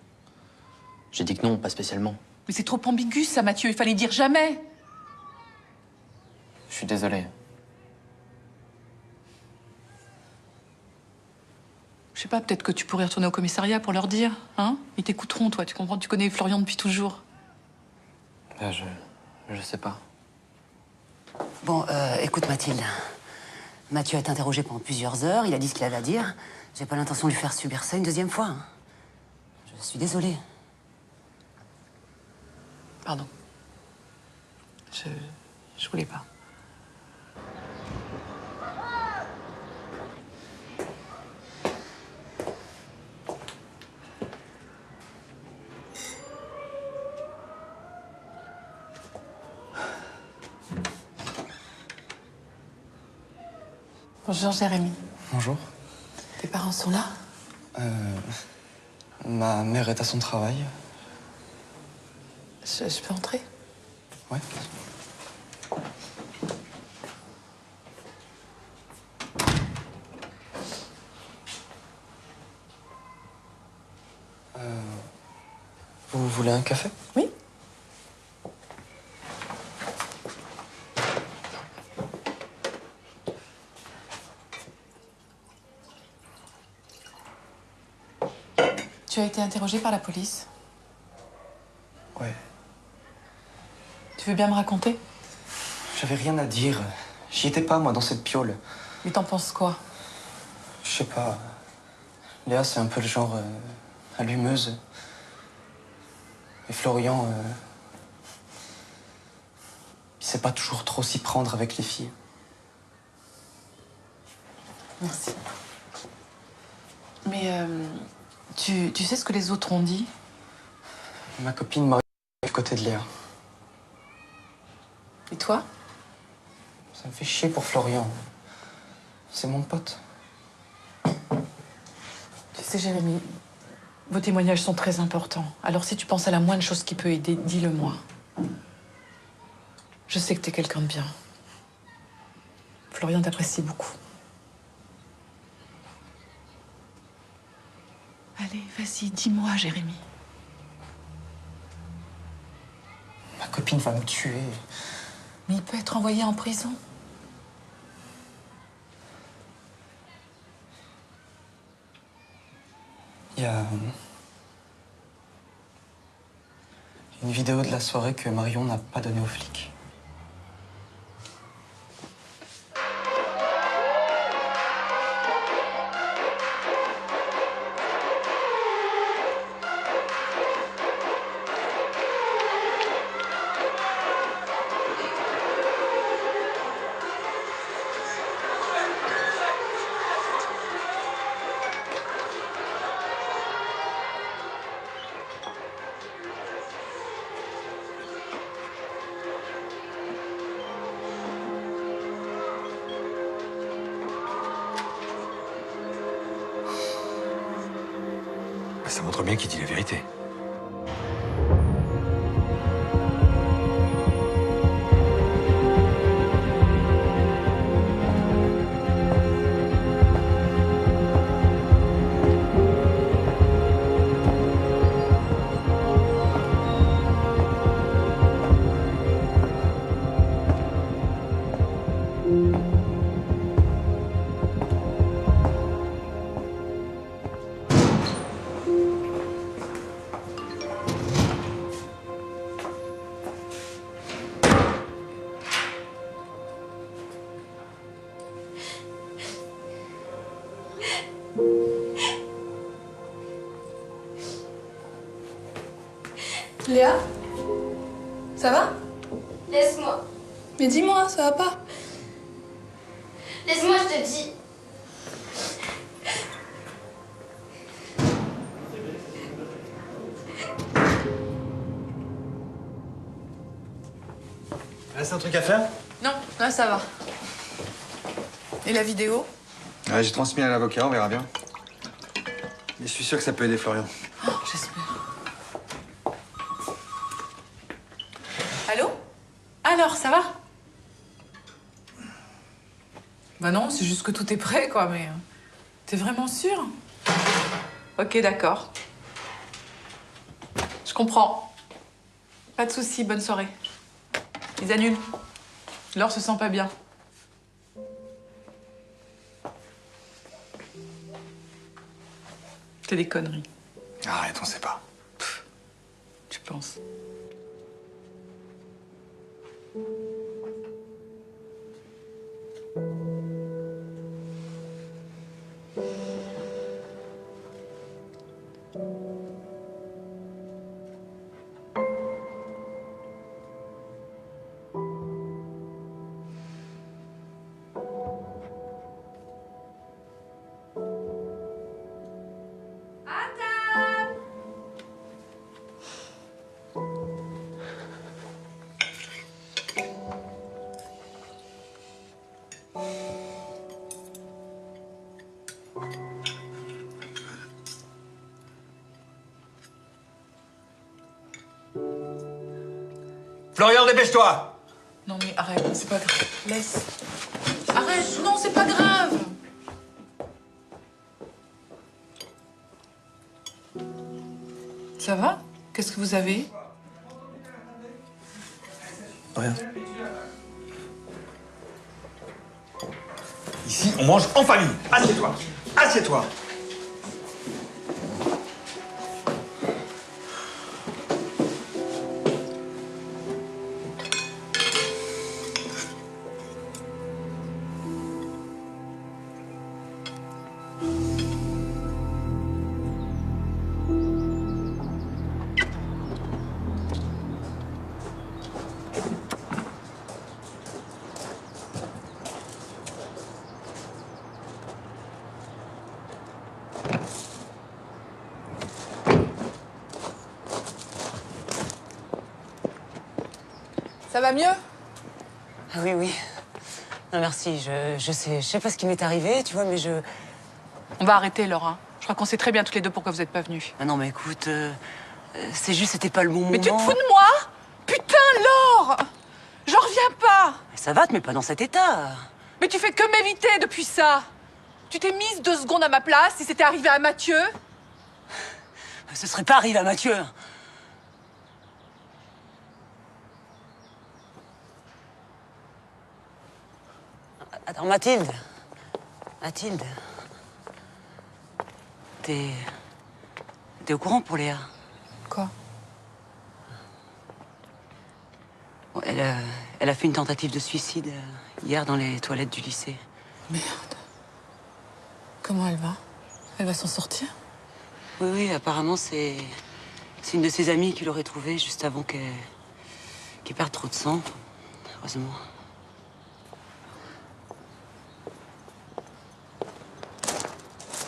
J'ai dit que non, pas spécialement. Mais c'est trop ambigu, ça, Mathieu. Il fallait dire jamais. Je suis désolé. Je sais pas, peut-être que tu pourrais retourner au commissariat pour leur dire, hein? Ils t'écouteront, toi, tu comprends? Tu connais Florian depuis toujours. Ben, je sais pas. Bon, écoute Mathilde. Mathieu a été interrogé pendant plusieurs heures, il a dit ce qu'il avait à dire. J'ai pas l'intention de lui faire subir ça une deuxième fois. Hein. Je suis désolée. Pardon. Je voulais pas. Bonjour, Jérémy. Bonjour. Tes parents sont là? Ma mère est à son travail. Je peux entrer? Ouais. Vous voulez un café? Oui. Tu as été interrogé par la police? Ouais. Tu veux bien me raconter? J'avais rien à dire. J'y étais pas, moi, dans cette piole. Mais t'en penses quoi? Je sais pas. Léa, c'est un peu le genre allumeuse. Et Florian, il sait pas toujours trop s'y prendre avec les filles. Merci. Mais tu sais ce que les autres ont dit? Ma copine m'a du côté de Léa. Et toi? Ça me fait chier pour Florian. C'est mon pote. Tu sais, Jérémy, vos témoignages sont très importants. Alors si tu penses à la moindre chose qui peut aider, dis-le-moi. Je sais que t'es quelqu'un de bien. Florian t'apprécie beaucoup. Allez, vas-y, dis-moi, Jérémy. Ma copine va me tuer. Mais il peut être envoyé en prison. Il y a une vidéo de la soirée que Marion n'a pas donnée aux flics. Ça montre bien qu'il dit la vérité. Léa? Ça va? Laisse-moi. Mais dis-moi, ça va pas? Laisse-moi, je te dis. Reste un truc à faire? Non, là, ça va. Et la vidéo? Ouais, j'ai transmis à l'avocat, on verra bien. Mais je suis sûr que ça peut aider Florian. Oh, j'espère. Allô? Alors, ça va? Bah non, c'est juste que tout est prêt, quoi, mais... T'es vraiment sûre? Ok, d'accord. Je comprends. Pas de soucis, bonne soirée. Ils annulent. Laure se sent pas bien. C'est des conneries. Arrête, on sait pas. Tu penses? Florian, dépêche-toi! Non mais arrête, c'est pas grave. Laisse. Arrête, non, c'est pas grave. Ça va? Qu'est-ce que vous avez? Rien. Ici, on mange en famille. Assieds-toi. Assieds-toi. Ça va mieux? Ah oui, oui. Non, merci. Je sais pas ce qui m'est arrivé, tu vois, mais je... On va arrêter, Laura. Je crois qu'on sait très bien toutes les deux pourquoi vous n'êtes pas venus. Ah non, mais écoute, c'est juste, c'était pas le bon moment. Mais tu te fous de moi? Putain, Laure! J'en reviens pas! Mais ça va, te mets pas dans cet état. Mais tu fais que m'éviter depuis ça! Tu t'es mise 2 secondes à ma place si c'était arrivé à Mathieu? Ce serait pas arrivé à Mathieu. Attends, Mathilde. Mathilde. T'es au courant pour Léa? Quoi? Bon, elle a fait une tentative de suicide hier dans les toilettes du lycée. Merde. Comment elle va? Elle va s'en sortir? Oui, oui, apparemment, c'est une de ses amies qui l'aurait trouvée juste avant qu'elle perde trop de sang. Heureusement.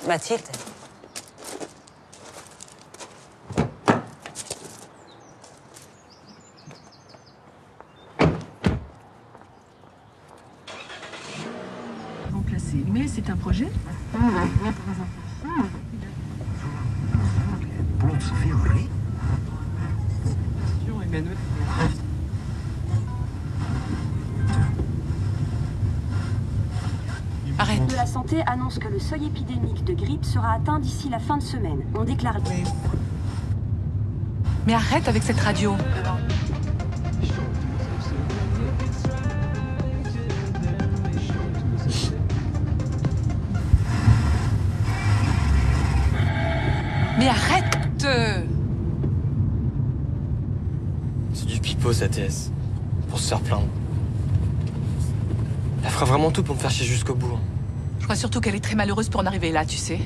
Mathilde. Remplacé. Mais c'est un projet. Arrête. De la santé annonce que le seuil épidémique de grippe sera atteint d'ici la fin de semaine. On déclare... Mais arrête avec cette radio. Mais arrête! C'est du pipeau, sa TS. Pour se faire plaindre. Elle fera vraiment tout pour me faire chier jusqu'au bout. Je crois surtout qu'elle est très malheureuse pour en arriver là, tu sais.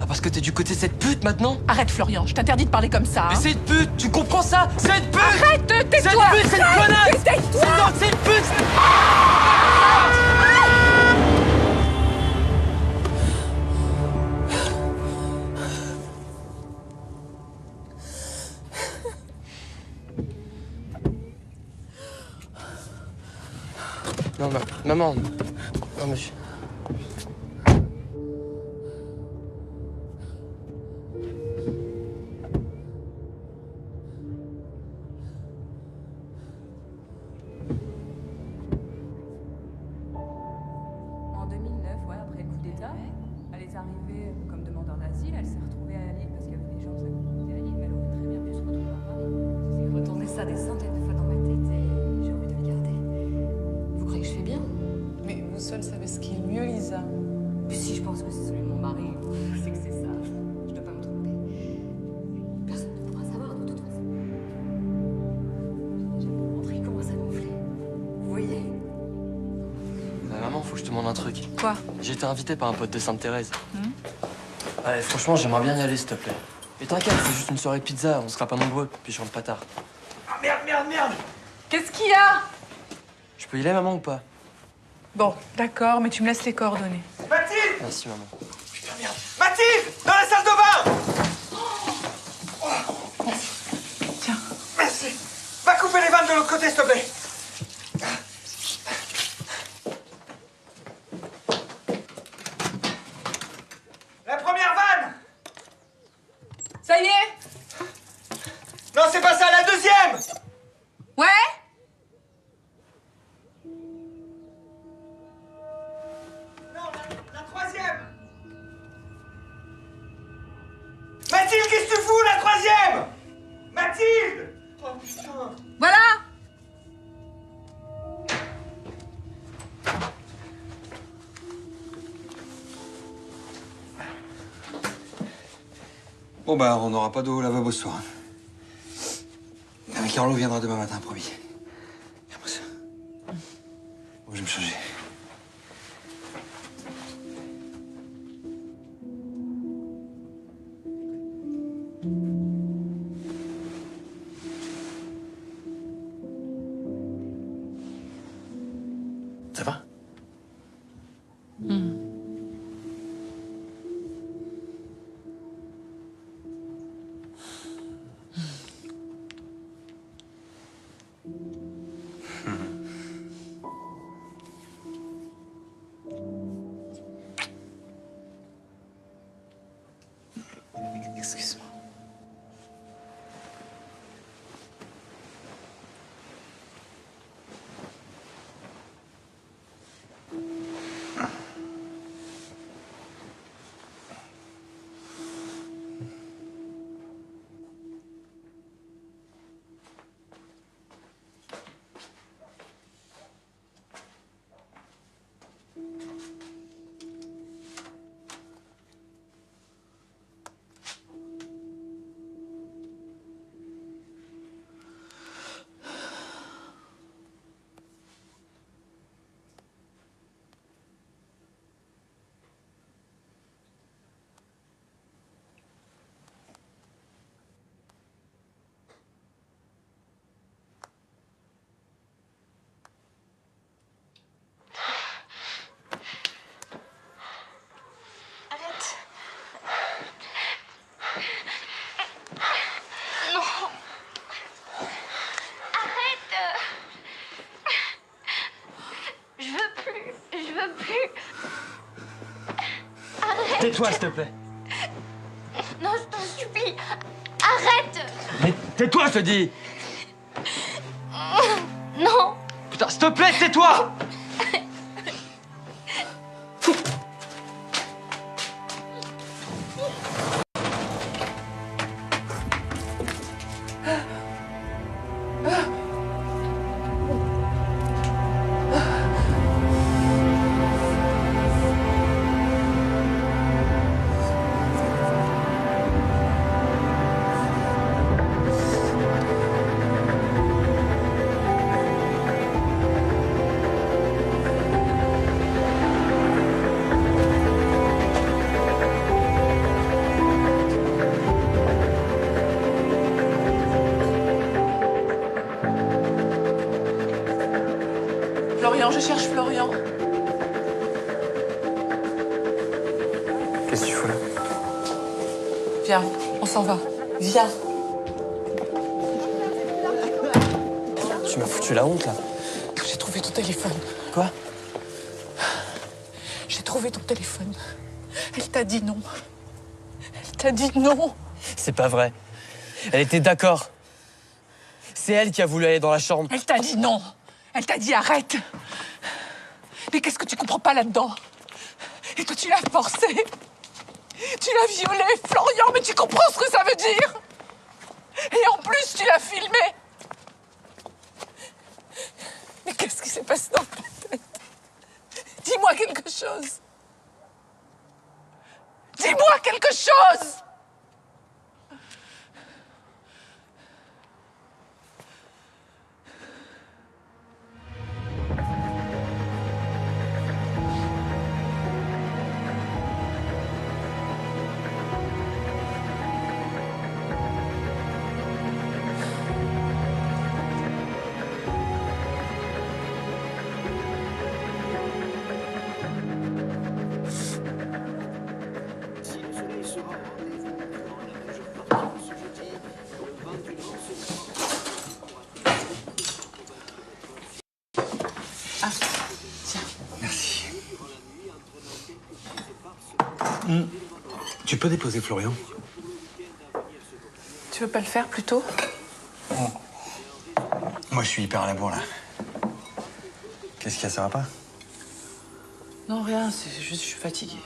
Ah, parce que t'es du côté de cette pute maintenant? Arrête, Florian, je t'interdis de parler comme ça. Mais c'est une pute, tu comprends ça? C'est une pute! Arrête, tais-toi! C'est une pute, c'est une connasse! Tais-toi! C'est une pute! Non, maman. Non, monsieur. En 2009, ouais, après le coup d'État, elle est arrivée comme demandeur d'asile. Elle s'est retrouvée à Lille parce qu'il y avait des gens qui s'habitaient à Lille, mais elle aurait très bien seul savait ce qui est le mieux, Lisa. Mais si je pense que c'est celui de mon mari, je sais que c'est ça. Je peux pas me tromper. Personne ne pourra savoir de toute façon. J'ai jamais montré comment ça gonflait. Vous voyez? Maman, faut que je te demande un truc. Quoi? J'ai été invité par un pote de Sainte-Thérèse. Ouais, franchement, j'aimerais bien y aller, s'il te plaît. Et t'inquiète, c'est juste une soirée de pizza, on sera pas nombreux, puis je rentre pas tard. Ah merde, merde, merde! Qu'est-ce qu'il y a? Je peux y aller, maman, ou pas? Bon, d'accord, mais tu me laisses les coordonnées. Mathilde! Merci, maman. Putain, merde! Mathilde! Dans la salle de bain! Tiens. Merci. Va couper les vannes de l'autre côté, s'il te plaît. La première vanne! Ça y est? Non, c'est pas ça, la deuxième! Ouais? Non, la troisième! Mathilde, qu'est-ce que tu fous, la troisième? Mathilde! Oh putain! Voilà! Bon bah, on n'aura pas d'eau au lavabo ce soir. Mais Carlo viendra demain matin, promis. Après ça. Bon, je vais me changer. Ça va? Excuse-moi. Tais-toi, s'il te plaît. Non, je t'en supplie. Arrête. Mais tais-toi, je te dis. Non. Putain, s'il te plaît, tais-toi. Florian, je cherche Florian. Qu'est-ce que tu fous là? Viens, on s'en va. Viens. Tu m'as foutu la honte là. J'ai trouvé ton téléphone. Quoi? J'ai trouvé ton téléphone. Elle t'a dit non. Elle t'a dit non. C'est pas vrai. Elle était d'accord. C'est elle qui a voulu aller dans la chambre. Elle t'a dit non. Elle t'a dit arrête. Mais qu'est-ce que tu comprends pas là-dedans? Et toi, tu l'as forcé. Tu l'as violée, Florian, mais tu comprends ce que ça veut dire? Et en plus, tu l'as filmé. Mais qu'est-ce qui s'est passé dans ta tête? Dis-moi. chose. Dis-moi quelque chose. Tu peux déposer Florian? Tu veux pas le faire plus tôt? Moi, je suis hyper à la bourre, là. Qu'est-ce qu'il y a, ça va pas? Non, rien, c'est juste je suis fatiguée.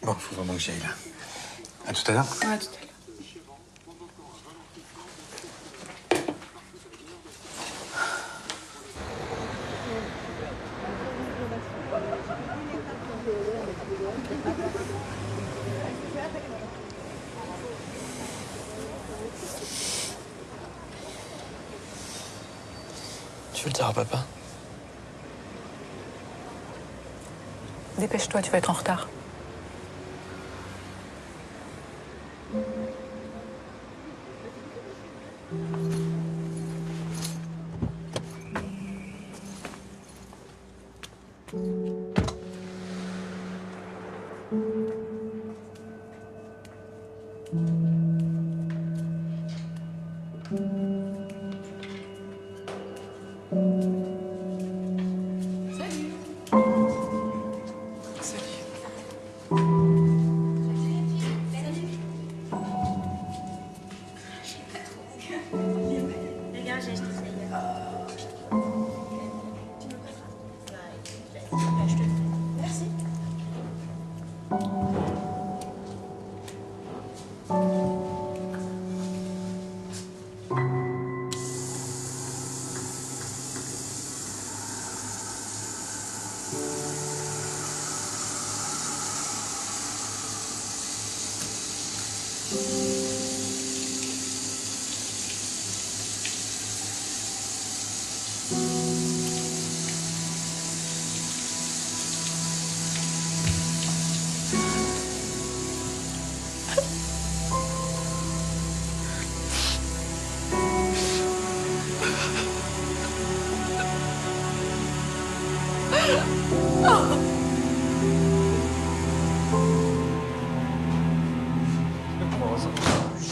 Bon, faut vraiment que j'y aille, là. À tout à l'heure. Ouais, à tout à l'heure. Tu veux le dire à papa? Dépêche-toi, tu vas être en retard.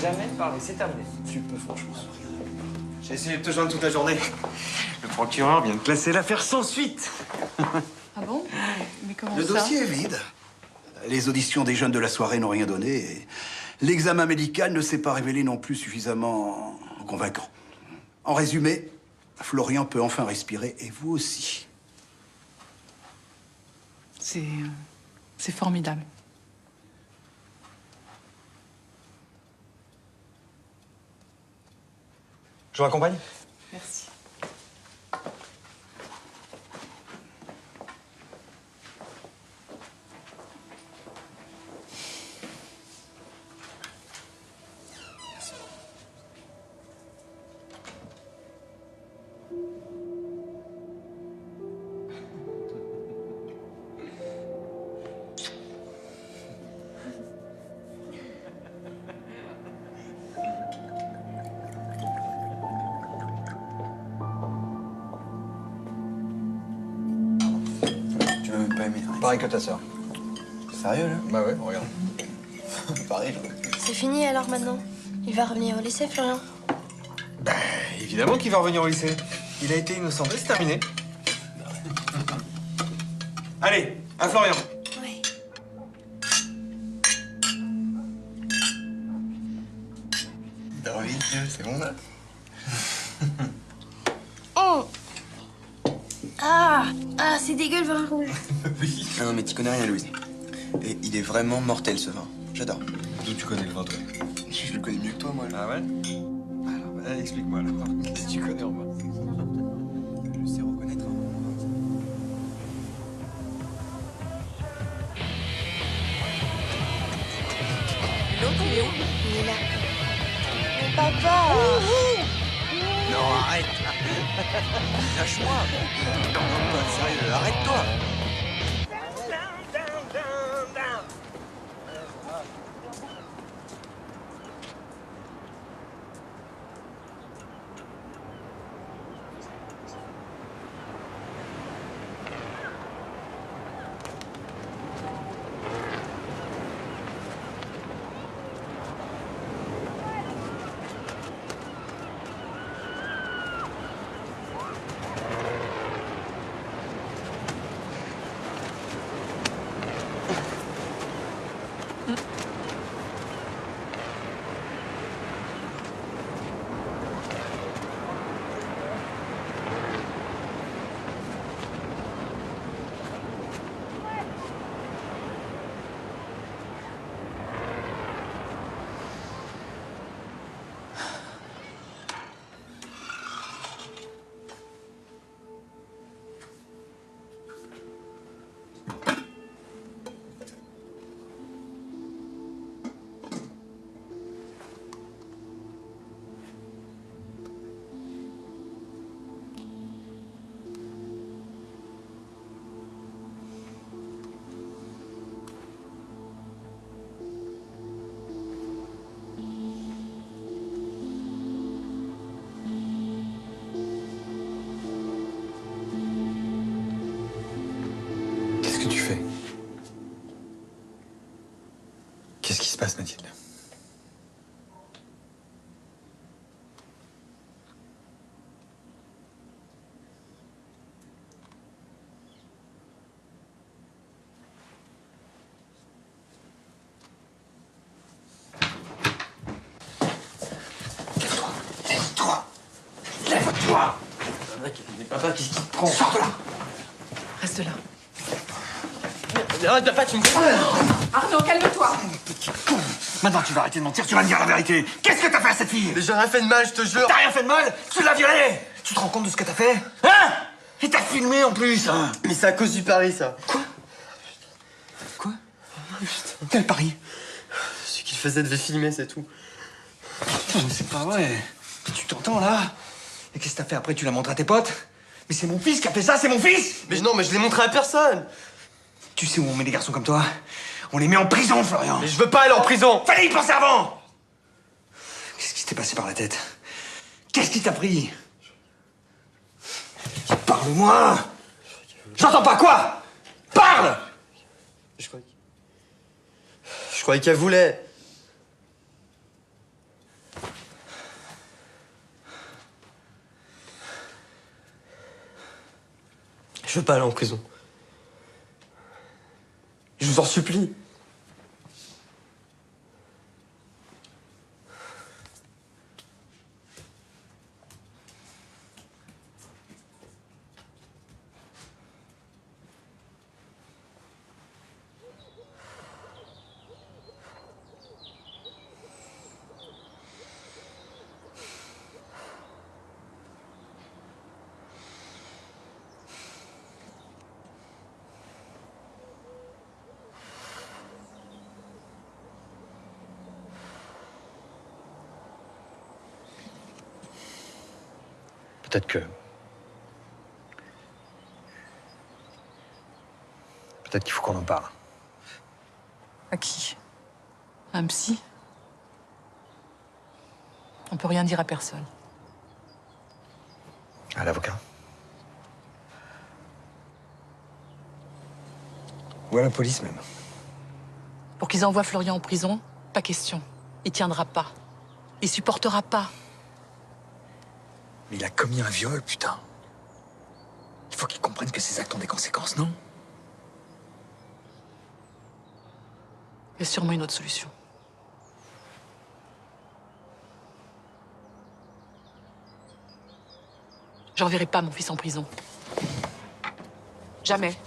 Jamais parler, c'est terminé. Tu peux franchement sourire. J'ai essayé de te joindre toute la journée. Le procureur vient de classer l'affaire sans suite. Ah bon? Mais comment Le ça? dossier est vide. Les auditions des jeunes de la soirée n'ont rien donné. Et l'examen médical ne s'est pas révélé non plus suffisamment convaincant. En résumé, Florian peut enfin respirer, et vous aussi. C'est formidable. Je vous raccompagne? Merci. Tu m'as même pas aimé. Pareil que ta sœur. Sérieux, là? Bah ouais, regarde. Pareil, là. C'est fini alors maintenant? Il va revenir au lycée, Florian? Bah, évidemment qu'il va revenir au lycée. Il a été innocenté, c'est terminé. Allez, à Florian. Oui. Darwin, c'est bon, là? Oh! Ah! Ah, c'est dégueu le vin rouge. Oui. Non, mais tu connais rien, Louise. Et il est vraiment mortel, ce vin. J'adore. D'où tu connais le vin, toi? Je le connais mieux que toi, moi. Ah ouais? Alors, bah, explique-moi, alors. Qu'est-ce que tu connais en vin? Je sais reconnaître un vin. où? Il est là. Mais papa! Non, arrête. Lâche-moi. Non, pas sérieux, arrête-toi. Qu'est-ce que tu fais? Qu'est-ce qui se passe, Mathilde? Lève-toi. Lève-toi. Lève-toi. Mais papa, qu'est-ce qui te prend? Sors de là. Reste là. Arrête, papa, tu me fais... Arnaud, calme-toi! Maintenant, tu vas arrêter de mentir, tu vas me dire la vérité. Qu'est-ce que t'as fait à cette fille? Mais j'ai rien fait de mal, je te jure. T'as rien fait de mal? Tu l'as violée. Tu te rends compte de ce que t'as fait? Hein? Et t'as filmé en plus, hein? Mais c'est à cause du pari, ça. Quoi? Quel pari? Celui qui le faisait devait filmer, c'est tout. Putain, mais c'est pas vrai. Tu t'entends, là? Et qu'est-ce que t'as fait après? Tu l'as montré à tes potes? Mais c'est mon fils qui a fait ça, c'est mon fils! Mais non, mais je l'ai montré à personne. Tu sais où on met des garçons comme toi? On les met en prison, Florian. Mais je veux pas aller en prison. Fallait y penser avant. Qu'est-ce qui t'est passé par la tête? Qu'est-ce qui t'a pris? Parle-moi. J'entends pas quoi? Parle. Je croyais qu'elle voulait. Je veux pas aller en prison. Je vous en supplie. Peut-être qu'il faut qu'on en parle. À qui? Un psy? On peut rien dire à personne. À l'avocat. Ou à la police même. Pour qu'ils envoient Florian en prison, pas question. Il tiendra pas. Il supportera pas. Mais il a commis un viol, putain. Il faut qu'il comprenne que ses actes ont des conséquences, non? Il y a sûrement une autre solution. J'enverrai pas mon fils en prison. Jamais.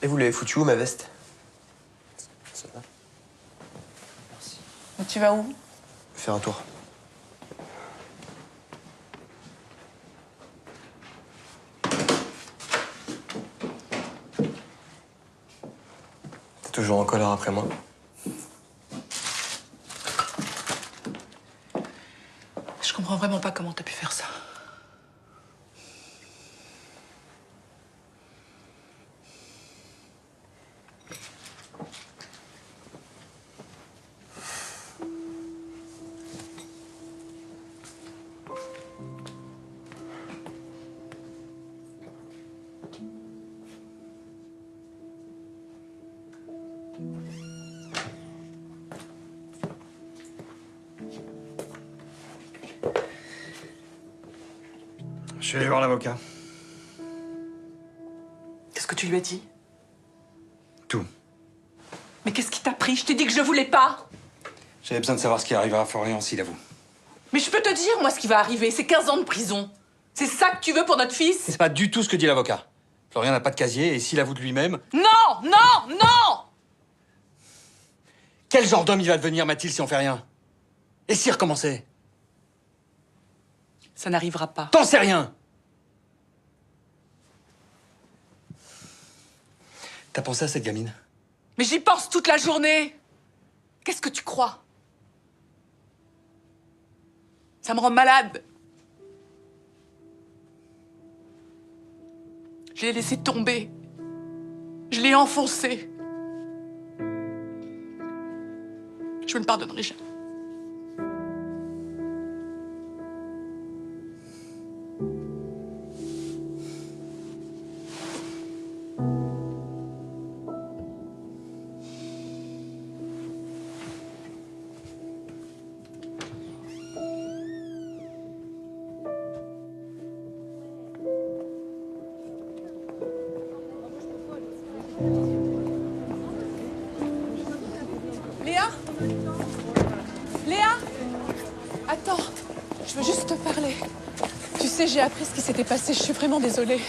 Et vous l'avez foutu où, ma veste? Ça va? Mais tu vas où? Faire un tour. T'es toujours en colère après moi? Je comprends vraiment pas comment t'as pu faire ça. Je suis allé voir l'avocat. Qu'est-ce que tu lui as dit? Tout. Mais qu'est-ce qui t'a pris? Je t'ai dit que je voulais pas. J'avais besoin de savoir ce qui arrivera à Florian s'il avoue. Mais je peux te dire, moi, ce qui va arriver. C'est 15 ans de prison. C'est ça que tu veux pour notre fils? C'est pas du tout ce que dit l'avocat. Florian n'a pas de casier et s'il avoue de lui-même... Non! Non! Non! Quel genre d'homme il va devenir, Mathilde, si on fait rien? Et s'il recommençait? Ça n'arrivera pas. T'en sais rien! T'as pensé à cette gamine? Mais j'y pense toute la journée. Qu'est-ce que tu crois? Ça me rend malade. Je l'ai laissé tomber. Je l'ai enfoncé. Je ne le pardonnerai jamais. Léa? Léa? Attends, je veux juste te parler. Tu sais, j'ai appris ce qui s'était passé, je suis vraiment désolée.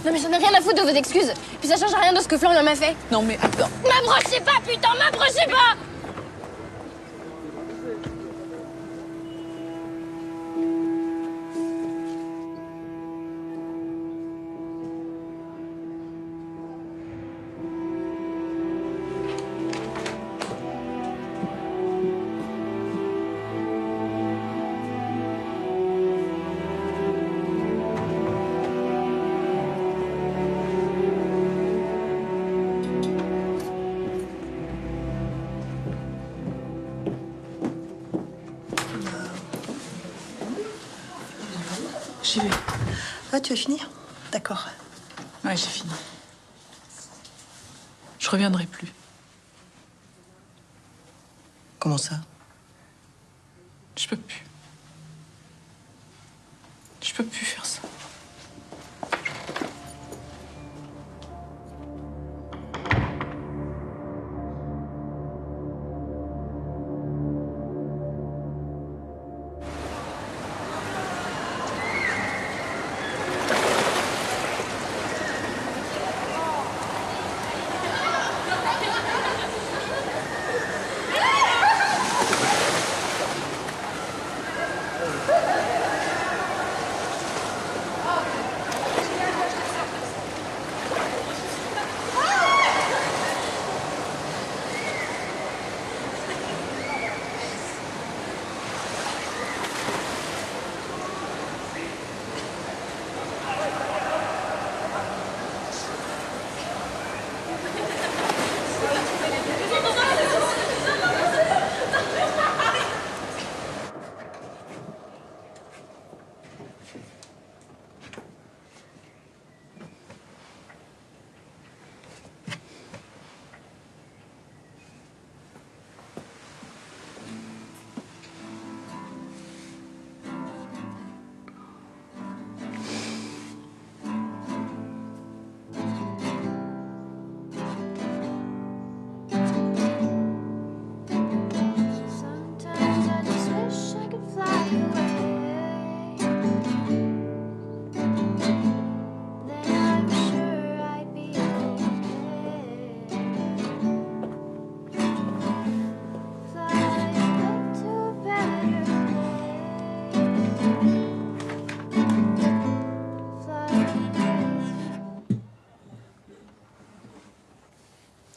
Non mais j'en ai rien à foutre de vos excuses. Puis ça change rien de ce que Florian m'a fait. Non mais attends. M'approchez pas, putain, m'approchez pas! J'y vais. Ah, tu as fini? D'accord. Ouais, j'ai fini. Je reviendrai plus. Comment ça? Je peux plus. Je peux plus faire ça.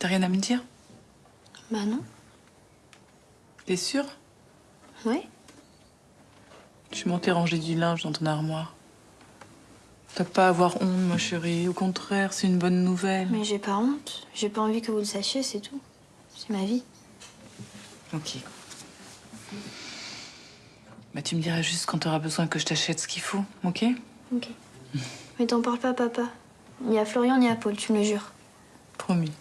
T'as rien à me dire? Bah non. T'es sûre? Ouais. Je suis montée ranger du linge dans ton armoire. T'as pas à avoir honte, ma chérie. Au contraire, c'est une bonne nouvelle. Mais j'ai pas honte. J'ai pas envie que vous le sachiez, c'est tout. C'est ma vie. Ok. Bah, tu me diras juste quand t'auras besoin que je t'achète ce qu'il faut, ok? Ok. Mais t'en parles pas, papa. Ni à Florian, ni à Paul, tu me le jures. Promis.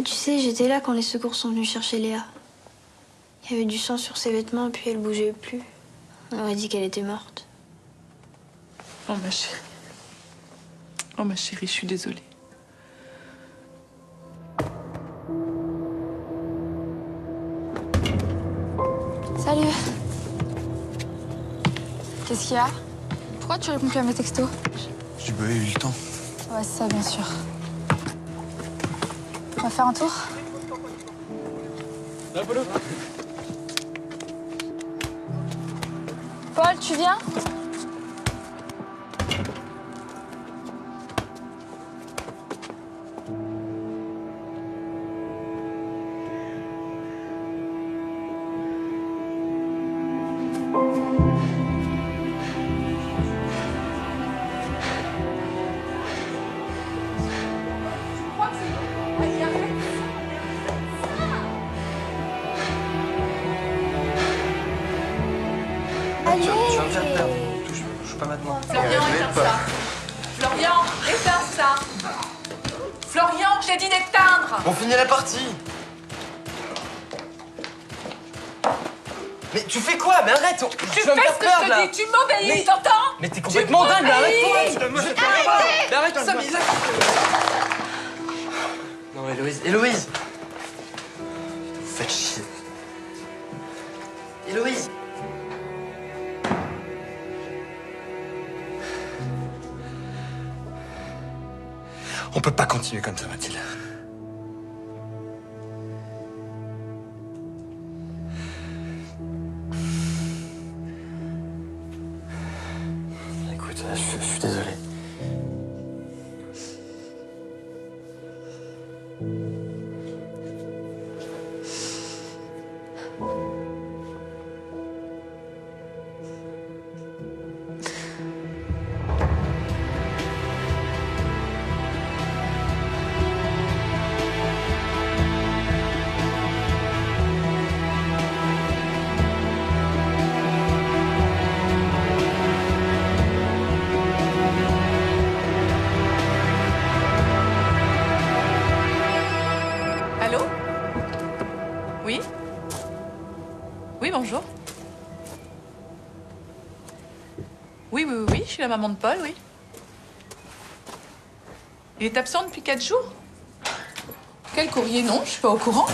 Tu sais, j'étais là quand les secours sont venus chercher Léa. Il y avait du sang sur ses vêtements, puis elle bougeait plus. On aurait dit qu'elle était morte. Oh, ma chérie. Oh, ma chérie, je suis désolée. Salut. Qu'est-ce qu'il y a? Pourquoi tu réponds plus à mes textos? J'ai pas eu le temps. Ouais, c'est ça, bien sûr. On va faire un tour? Paul, tu viens? Tu vas me faire perdre. Touche pas maintenant. Florian, éteins ça. Florian, éteins ça. Florian, je t'ai dit d'éteindre. On finit la partie. Mais tu fais quoi? Mais arrête! Tu fais ce que je te dis, tu m'obéis, t'entends? Mais t'es complètement dingue, mais arrête-toi! Arrêtez! Mais arrête, Samira! Non, Héloïse, Héloïse! Vous faites chier. Héloïse! On peut pas continuer comme ça, Mathilde. Écoute, je suis désolé. Allô? Oui? Oui, bonjour. Oui, je suis la maman de Paul, oui. Il est absent depuis 4 jours? Quel courrier? Non, je suis pas au courant.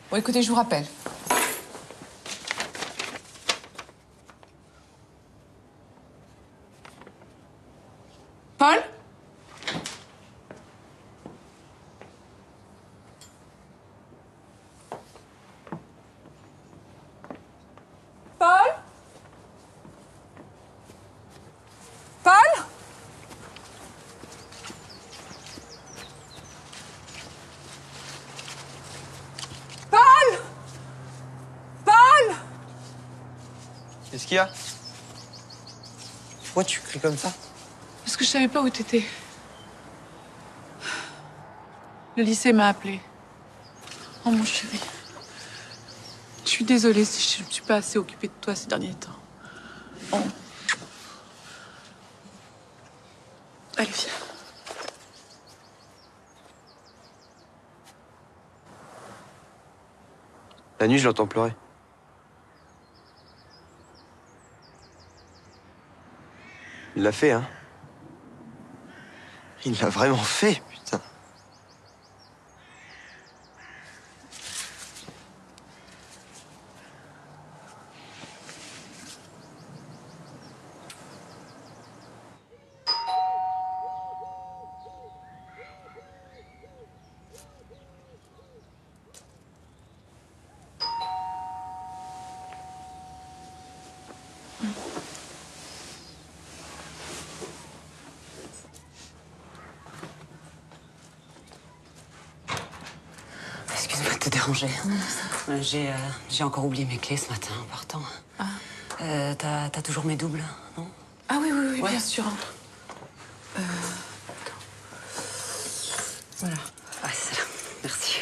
Bon, écoutez, je vous rappelle. Paul? Paul? Paul? Paul? Paul? Qu'est-ce qu'il y a? Pourquoi tu cries comme ça? Parce que je savais pas où t'étais. Le lycée m'a appelé. Oh mon chéri. Je suis désolée si je ne suis pas assez occupée de toi ces derniers temps. Oh. Allez, viens. La nuit, je l'entends pleurer. Il l'a fait, hein? Il l'a vraiment fait, putain. te déranger. J'ai encore oublié mes clés ce matin en partant. Ah. T'as toujours mes doubles, non? Ah oui, oui, oui, Ouais. bien sûr. Voilà. Ah, c'est là. Merci.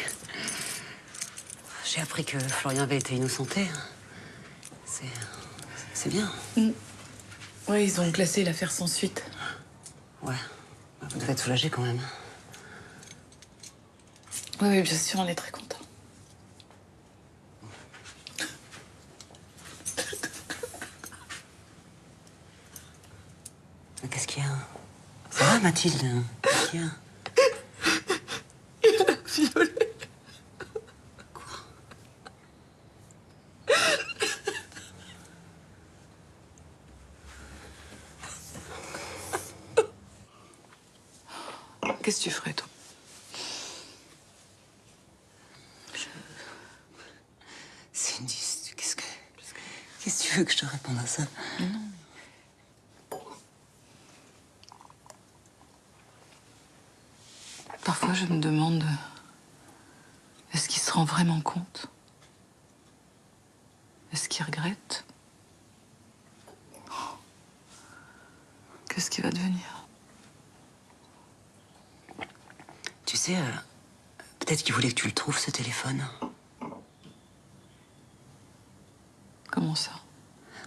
J'ai appris que Florian avait été innocenté. C'est bien. Oui, ils ont classé l'affaire sans suite. Ouais. Vous devez être soulagé quand même. Oui, oui, bien sûr, on est très contents. Qu'est-ce qu'il y a? Ça va, Mathilde? Qu'est-ce qu'il y a? Violet. Qu'est-ce que tu ferais, toi? Cindy, qu'est-ce que tu veux que je te réponde à ça? Non. Parfois, je me demande, est-ce qu'il se rend vraiment compte? Est-ce qu'il regrette? Qu'est-ce qu'il va devenir? Tu sais, peut-être qu'il voulait que tu le trouves, ce téléphone. Comment ça?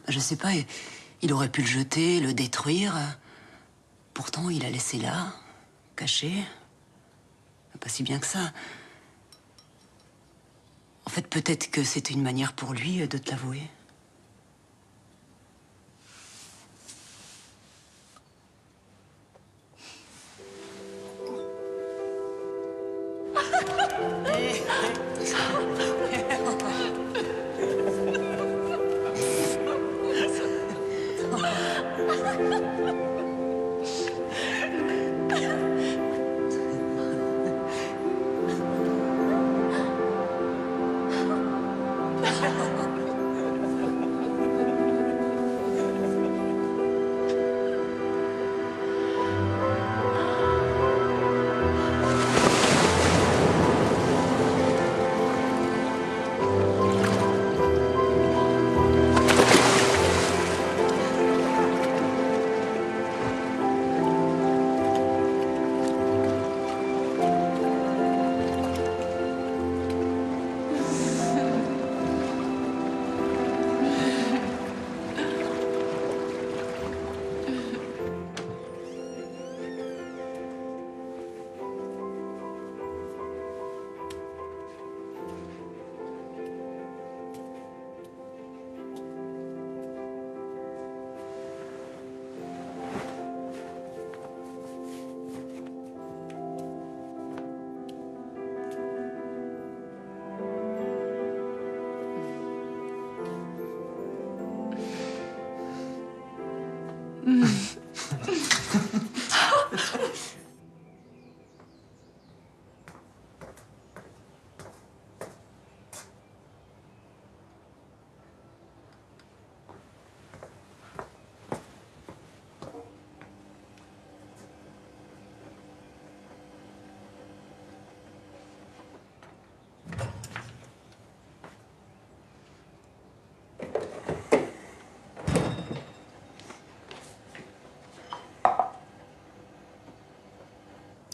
Je sais pas, il aurait pu le jeter, le détruire. Pourtant, il l'a laissé là, caché. Pas si bien que ça. En fait, peut-être que c'était une manière pour lui de te l'avouer.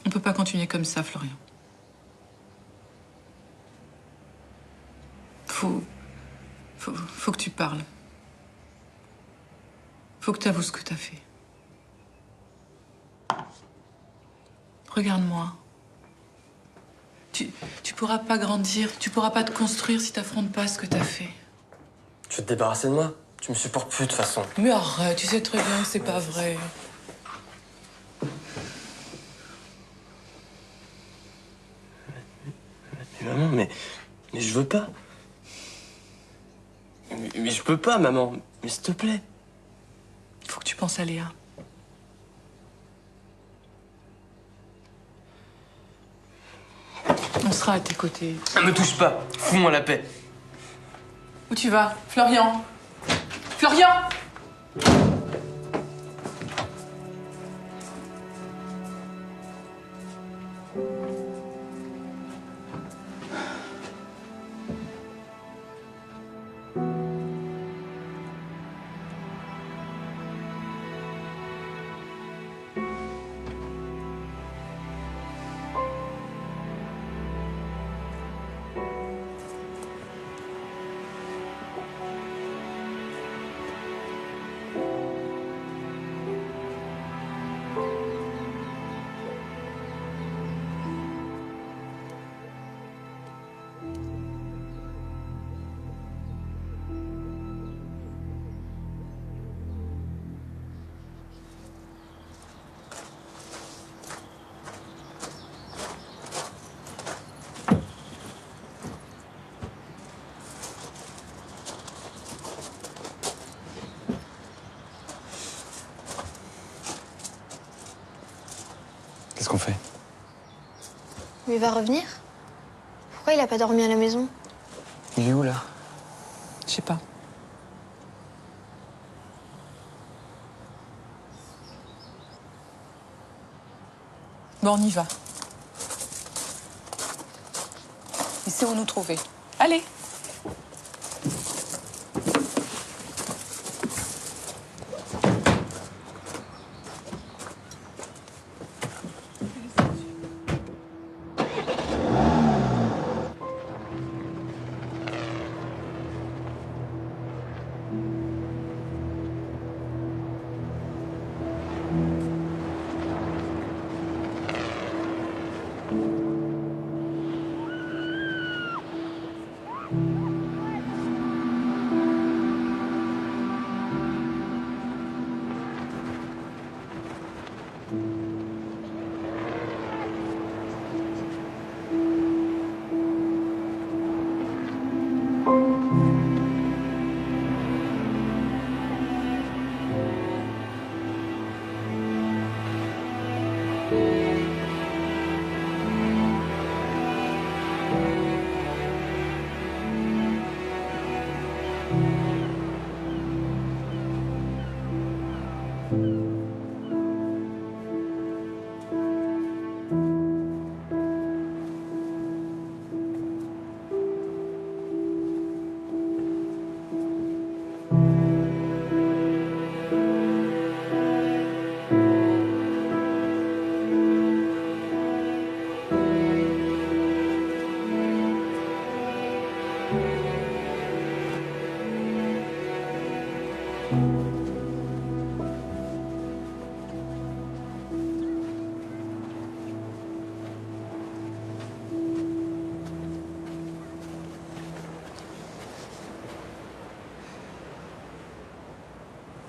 On peut pas continuer comme ça, Florian. Faut que tu parles. Faut que tu avoues ce que t'as fait. Regarde-moi. Tu pourras pas grandir, tu pourras pas te construire si t'affrontes pas ce que t'as fait. Tu veux te débarrasser de moi? Tu me supportes plus de toute façon. Mais arrête, tu sais très bien que c'est pas vrai. Mais maman, mais je veux pas. Mais je peux pas, maman. Mais s'il te plaît. Faut que tu penses à Léa. On sera à tes côtés. Me touche pas. Fous-moi la paix. Où tu vas, Florian? Florian! qu'on fait? Mais il va revenir? Pourquoi il a pas dormi à la maison? Il est où, là? Je sais pas. Bon, on y va. Laissez-vous nous trouver. Allez.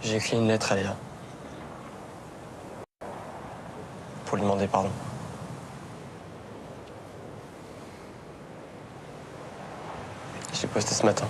J'ai écrit une lettre à Léa. Pour lui demander pardon. J'ai posté ce matin.